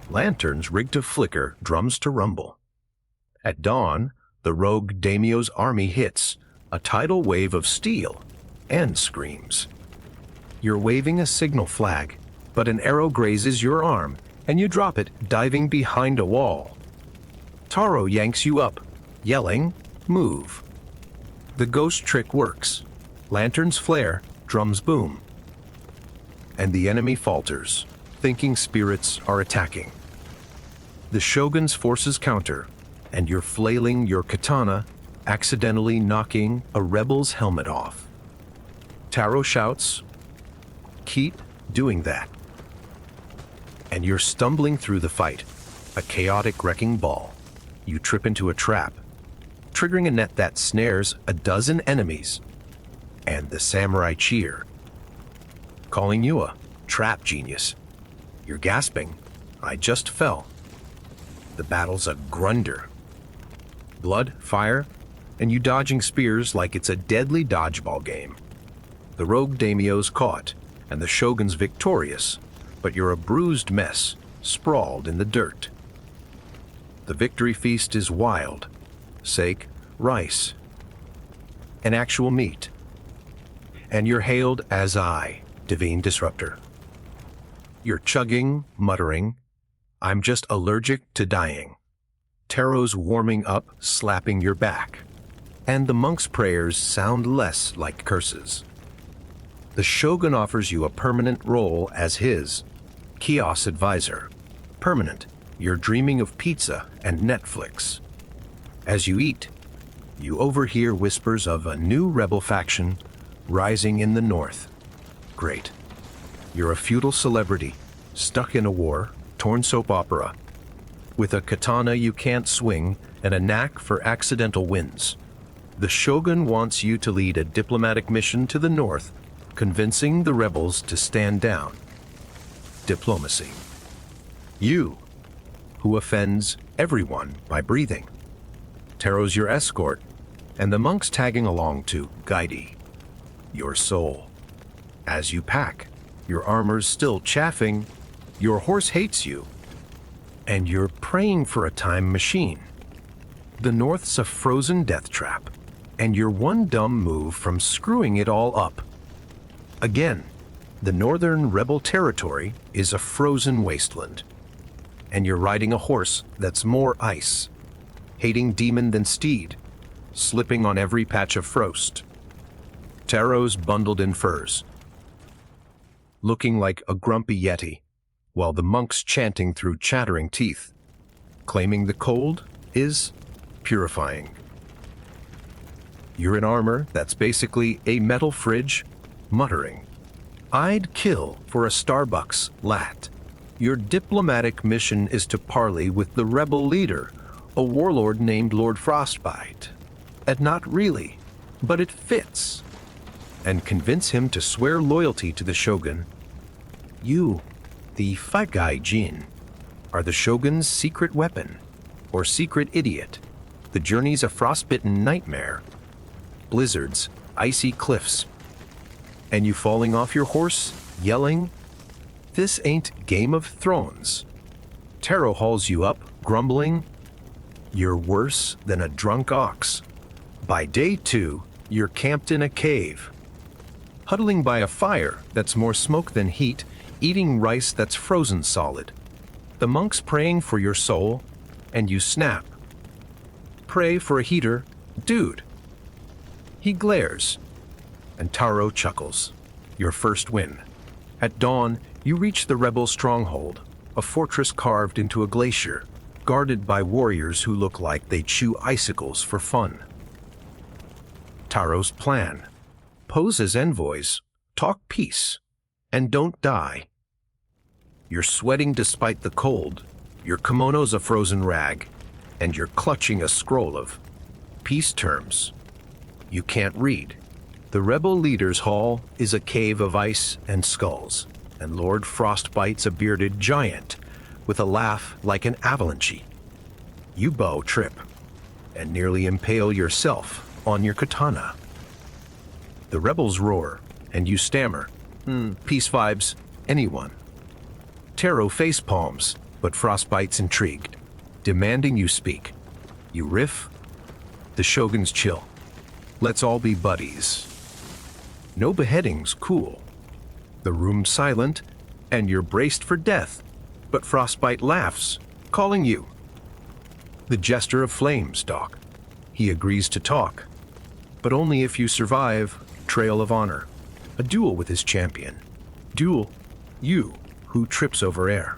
Lanterns rigged to flicker, drums to rumble. At dawn, the rogue daimyo's army hits, a tidal wave of steel and screams. You're waving a signal flag, but an arrow grazes your arm, and you drop it, diving behind a wall. Taro yanks you up, yelling, "Move." The ghost trick works. Lanterns flare, drums boom. And the enemy falters, thinking spirits are attacking. The shogun's forces counter, and you're flailing your katana, accidentally knocking a rebel's helmet off. Taro shouts, "Keep doing that." And you're stumbling through the fight, a chaotic wrecking ball. You trip into a trap, triggering a net that snares a dozen enemies, and the samurai cheer, calling you a trap genius. You're gasping, "I just fell." The battle's a grunder. Blood, fire, and you dodging spears like it's a deadly dodgeball game. The rogue daimyo's caught, and the shogun's victorious, but you're a bruised mess, sprawled in the dirt. The victory feast is wild. Sake, rice, and actual meat. And you're hailed as I, Divine Disruptor. You're chugging, muttering, "I'm just allergic to dying." Taro's warming up, slapping your back. And the monk's prayers sound less like curses. The shogun offers you a permanent role as his Chaos Advisor. Permanent. You're dreaming of pizza and Netflix. As you eat, you overhear whispers of a new rebel faction rising in the north. Great. You're a feudal celebrity, stuck in a war, torn soap opera, with a katana you can't swing and a knack for accidental wins. The shogun wants you to lead a diplomatic mission to the north, convincing the rebels to stand down. Diplomacy. You, who offends everyone by breathing. Taro's your escort, and the monk's tagging along to guide your soul. As you pack, your armor's still chaffing, your horse hates you, and you're praying for a time machine. The north's a frozen death trap, and you're one dumb move from screwing it all up. Again, the northern rebel territory is a frozen wasteland, and you're riding a horse that's more ice, hating demon than steed, slipping on every patch of frost. Taro's bundled in furs, looking like a grumpy yeti, while the monk's chanting through chattering teeth, claiming the cold is purifying. You're in armor that's basically a metal fridge, muttering, "I'd kill for a Starbucks lat." Your diplomatic mission is to parley with the rebel leader, a warlord named Lord Frostbite. And not really, but it fits. And convince him to swear loyalty to the shogun. You, the fight guy Jin, are the shogun's secret weapon, or secret idiot. The journey's a frostbitten nightmare. Blizzards, icy cliffs, and you falling off your horse, yelling, "This ain't Game of Thrones." Taro hauls you up, grumbling, You're worse than a drunk ox. By day 2, you're camped in a cave, huddling by a fire that's more smoke than heat, eating rice that's frozen solid. The monk's praying for your soul, and you snap. Pray for a heater, dude. He glares, and Taro chuckles. Your first win. At dawn, you reach the rebel stronghold, a fortress carved into a glacier, guarded by warriors who look like they chew icicles for fun. Taro's plan: pose as envoys, talk peace, and don't die. You're sweating despite the cold, your kimono's a frozen rag, and you're clutching a scroll of peace terms. You can't read. The rebel leader's hall is a cave of ice and skulls, and Lord Frostbite's a bearded giant with a laugh like an avalanche. You bow trip and nearly impale yourself on your katana. The rebels roar, and you stammer, peace vibes, anyone. Taro face palms, but Frostbite's intrigued, demanding you speak. You riff. The shogun's chill. Let's all be buddies. No beheadings, cool. The room's silent, and you're braced for death, but Frostbite laughs, calling you the Jester of Flames, Doc. He agrees to talk, but only if you survive Trail of Honor, a duel with his champion. Duel, you, who trips over air.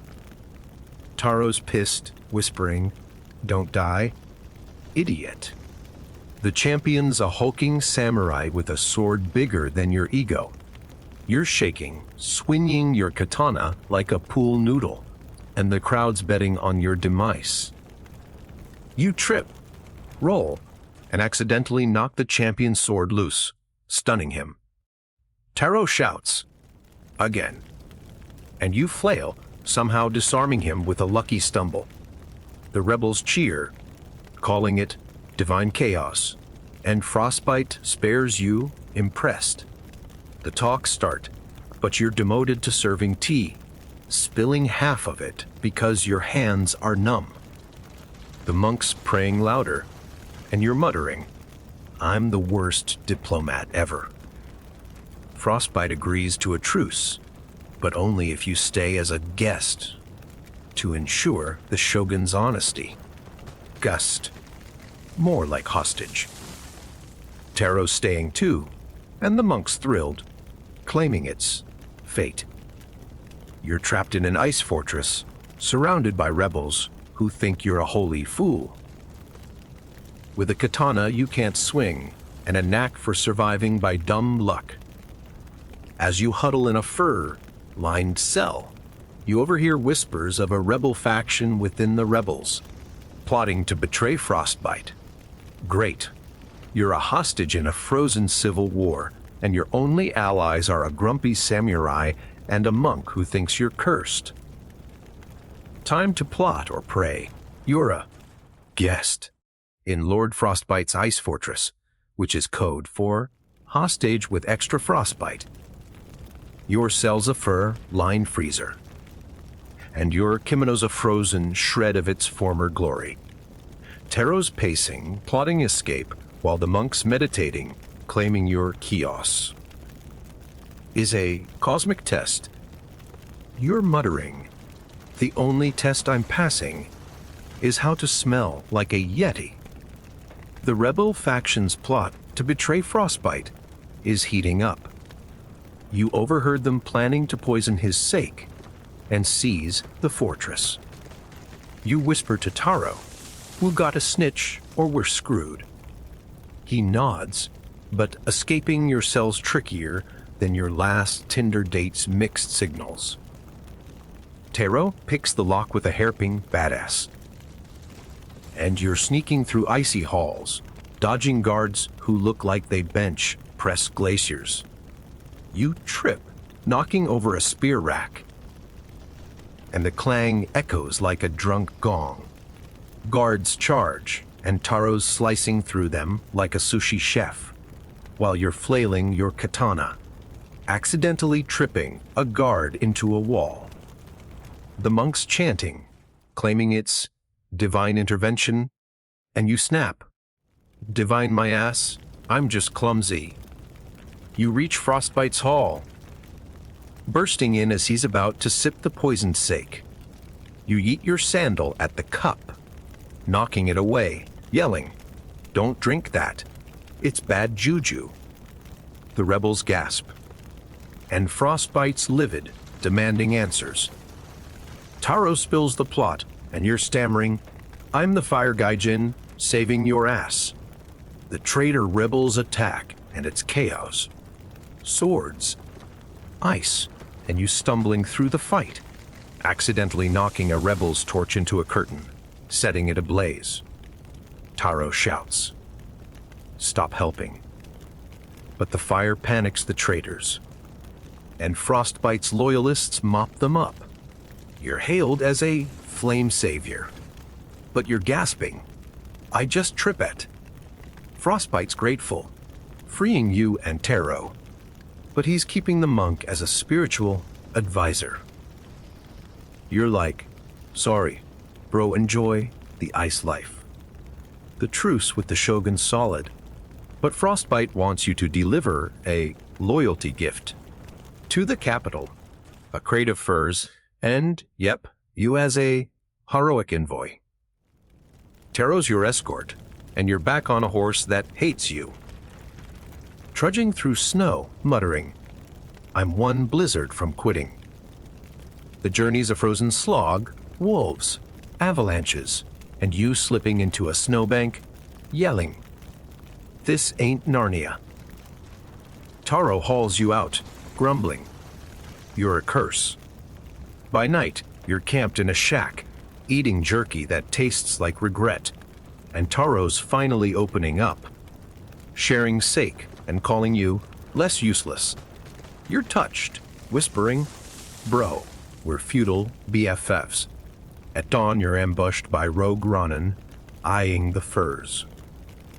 Taro's pissed, whispering, don't die. Idiot. The champion's a hulking samurai with a sword bigger than your ego. You're shaking, swinging your katana like a pool noodle, and the crowd's betting on your demise. You trip, roll, and accidentally knock the champion's sword loose, stunning him. Taro shouts, again, and you flail, somehow disarming him with a lucky stumble. The rebels cheer, calling it divine chaos, and Frostbite spares you, impressed. The talks start, but you're demoted to serving tea, spilling half of it because your hands are numb. The monk's praying louder, and you're muttering, I'm the worst diplomat ever. Frostbite agrees to a truce, but only if you stay as a guest to ensure the shogun's honesty. Gust. More like hostage. Taro's staying too, and the monk's thrilled, claiming it's fate. You're trapped in an ice fortress, surrounded by rebels who think you're a holy fool. With a katana you can't swing, and a knack for surviving by dumb luck. As you huddle in a fur-lined cell, you overhear whispers of a rebel faction within the rebels, plotting to betray Frostbite. Great. You're a hostage in a frozen civil war, and your only allies are a grumpy samurai and a monk who thinks you're cursed. Time to plot or pray. You're a guest in Lord Frostbite's ice fortress, which is code for hostage with extra frostbite. Your cell's a fur-lined freezer, and your kimono's a frozen shred of its former glory. Taro's pacing, plotting escape, while the monk's meditating, claiming your chaos. Is a cosmic test. You're muttering, the only test I'm passing is how to smell like a yeti. The rebel faction's plot to betray Frostbite is heating up. You overheard them planning to poison his sake and seize the fortress. You whisper to Taro, "We got a snitch or we're screwed." He nods, but escaping your cell's trickier than your last Tinder date's mixed signals. Taro picks the lock with a hairpin badass. And you're sneaking through icy halls, dodging guards who look like they bench press glaciers. You trip, knocking over a spear rack, and the clang echoes like a drunk gong. Guards charge, and Taro's slicing through them like a sushi chef, while you're flailing your katana, accidentally tripping a guard into a wall. The monk's chanting, claiming it's divine intervention, and you snap. Divine my ass, I'm just clumsy. You reach Frostbite's hall, bursting in as he's about to sip the poisoned sake. You yeet your sandal at the cup, knocking it away, yelling, "Don't drink that. It's bad juju." The rebels gasp, and Frostbite's livid, demanding answers. Taro spills the plot, and you're stammering, "I'm the fire gaijin, saving your ass." The traitor rebels attack, and it's chaos. Swords, ice, and you stumbling through the fight, accidentally knocking a rebel's torch into a curtain, setting it ablaze. Taro shouts, "Stop helping." But the fire panics the traitors, and Frostbite's loyalists mop them up. You're hailed as a flame savior, but you're gasping, "I just trip at." Frostbite's grateful, freeing you and Taro, but he's keeping the monk as a spiritual advisor. You're like, "Sorry, bro, enjoy the ice life." The truce with the Shogun's solid, but Frostbite wants you to deliver a loyalty gift to the capital, a crate of furs, and, yep, you as a heroic envoy. Taro's your escort, and you're back on a horse that hates you. Trudging through snow, muttering, "I'm one blizzard from quitting." The journey's a frozen slog, wolves, avalanches, and you slipping into a snowbank, yelling, "This ain't Narnia." Taro hauls you out, grumbling, "You're a curse." By night, you're camped in a shack, eating jerky that tastes like regret, and Taro's finally opening up, sharing sake and calling you less useless. You're touched, whispering, "Bro, we're feudal BFFs." At dawn, you're ambushed by rogue Ronin, eyeing the furs.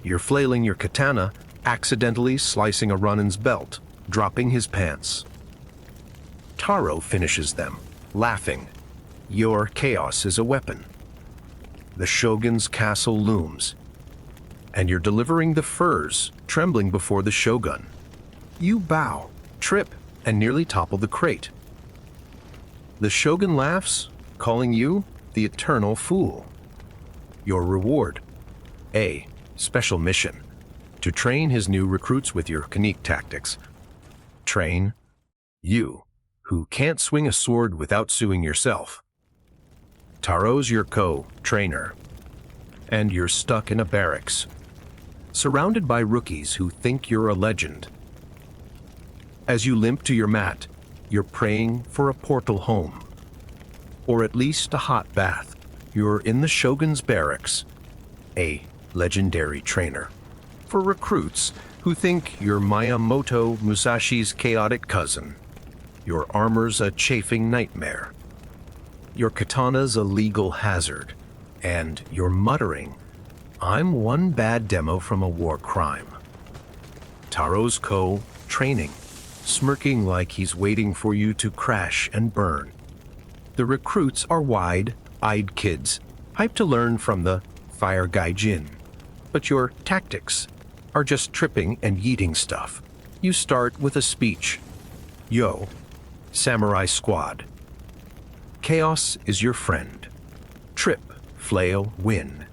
You're flailing your katana, accidentally slicing a Ronin's belt, dropping his pants. Taro finishes them, laughing. Your chaos is a weapon. The Shogun's castle looms, and you're delivering the furs, trembling before the Shogun. You bow, trip, and nearly topple the crate. The Shogun laughs, calling you the eternal fool. Your reward, a special mission, to train his new recruits with your Kanik tactics. Train you, who can't swing a sword without suing yourself. Taro's your co-trainer, and you're stuck in a barracks, surrounded by rookies who think you're a legend. As you limp to your mat, you're praying for a portal home, or at least a hot bath. You're in the Shogun's barracks, a legendary trainer, for recruits who think you're Miyamoto Musashi's chaotic cousin. Your armor's a chafing nightmare. Your katana's a legal hazard, and you're muttering, "I'm one bad demo from a war crime." Taro's training, smirking like he's waiting for you to crash and burn. The recruits are wide-eyed kids, hyped to learn from the fire gaijin. But your tactics are just tripping and yeeting stuff. You start with a speech. "Yo, samurai squad. Chaos is your friend. Trip, flail, win."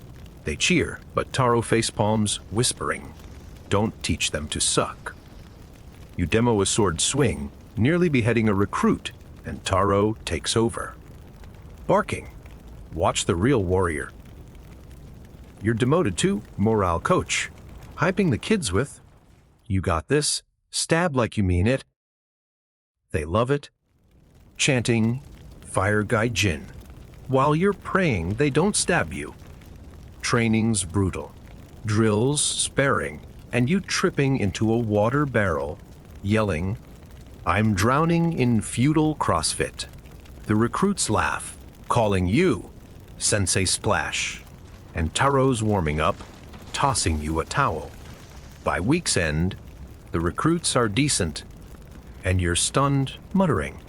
They cheer, but Taro facepalms, whispering, "Don't teach them to suck." You demo a sword swing, nearly beheading a recruit, and Taro takes over, barking, "Watch the real warrior." You're demoted to morale coach, hyping the kids with, "You got this, stab like you mean it." They love it, chanting, "Fire gaijin," while you're praying they don't stab you. Training's brutal, drills sparing, and you tripping into a water barrel, yelling, "I'm drowning in feudal CrossFit." The recruits laugh, calling you Sensei Splash, and Taro's warming up, tossing you a towel. By week's end, the recruits are decent, and you're stunned, muttering,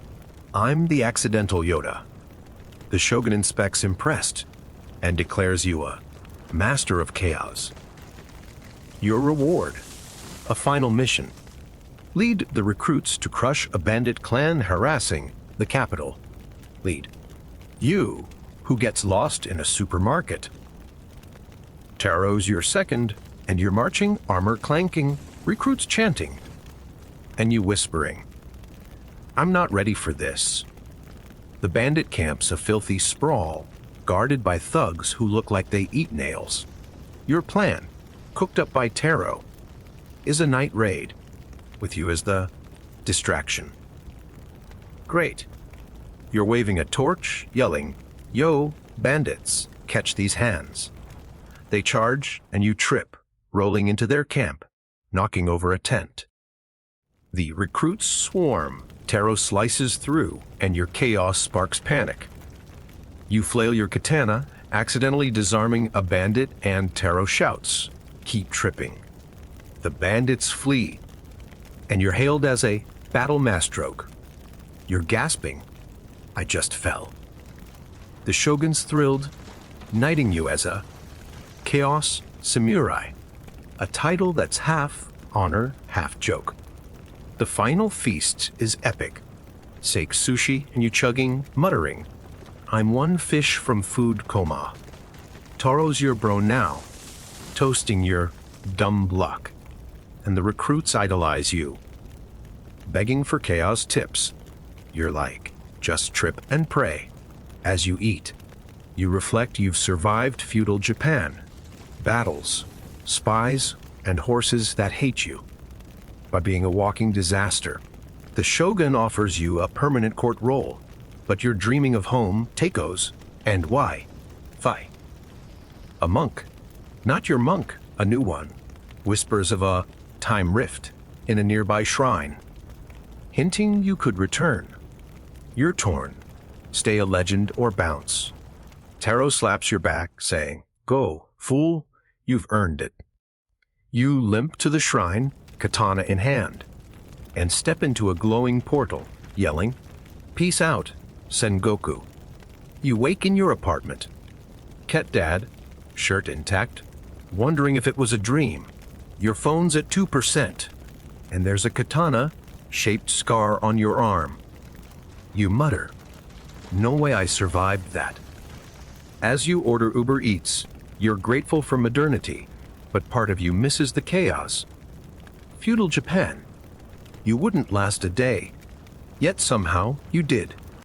"I'm the accidental Yoda." The Shogun inspects impressed and declares you a master of chaos. Your reward: a final mission. Lead the recruits to crush a bandit clan harassing the capital. Lead. You, who gets lost in a supermarket. Tarot's your second, and you're marching, armor clanking, recruits chanting, and you whispering, "I'm not ready for this." The bandit camp's a filthy sprawl, guarded by thugs who look like they eat nails. Your plan, cooked up by Tarot, is a night raid, with you as the distraction. Great. You're waving a torch, yelling, "Yo, bandits, catch these hands." They charge, and you trip, rolling into their camp, knocking over a tent. The recruits swarm, Tarot slices through, and your chaos sparks panic. You flail your katana, accidentally disarming a bandit, and Tarot shouts, "Keep tripping." The bandits flee, and you're hailed as a battle masterstroke. You're gasping, "I just fell." The shogun's thrilled, knighting you as a Chaos Samurai, a title that's half honor, half joke. The final feast is epic. Sake sushi and you chugging, muttering, "I'm one fish from food coma." Taro's your bro now, toasting your dumb luck, and the recruits idolize you. Begging for chaos tips, you're like, "Just trip and pray." As you eat, you reflect you've survived feudal Japan, battles, spies, and horses that hate you. By being a walking disaster, the shogun offers you a permanent court role, but you're dreaming of home, taikos, and why? Fi. A monk, not your monk, a new one, whispers of a time rift in a nearby shrine, hinting you could return. You're torn, stay a legend or bounce. Tarot slaps your back, saying, "Go, fool, you've earned it." You limp to the shrine, katana in hand, and step into a glowing portal, yelling, "Peace out, Sengoku." You wake in your apartment. Ket Dad, shirt intact, wondering if it was a dream. Your phone's at 2%, and there's a katana-shaped scar on your arm. You mutter, "No way I survived that." As you order Uber Eats, you're grateful for modernity, but part of you misses the chaos. Feudal Japan. You wouldn't last a day, yet somehow you did.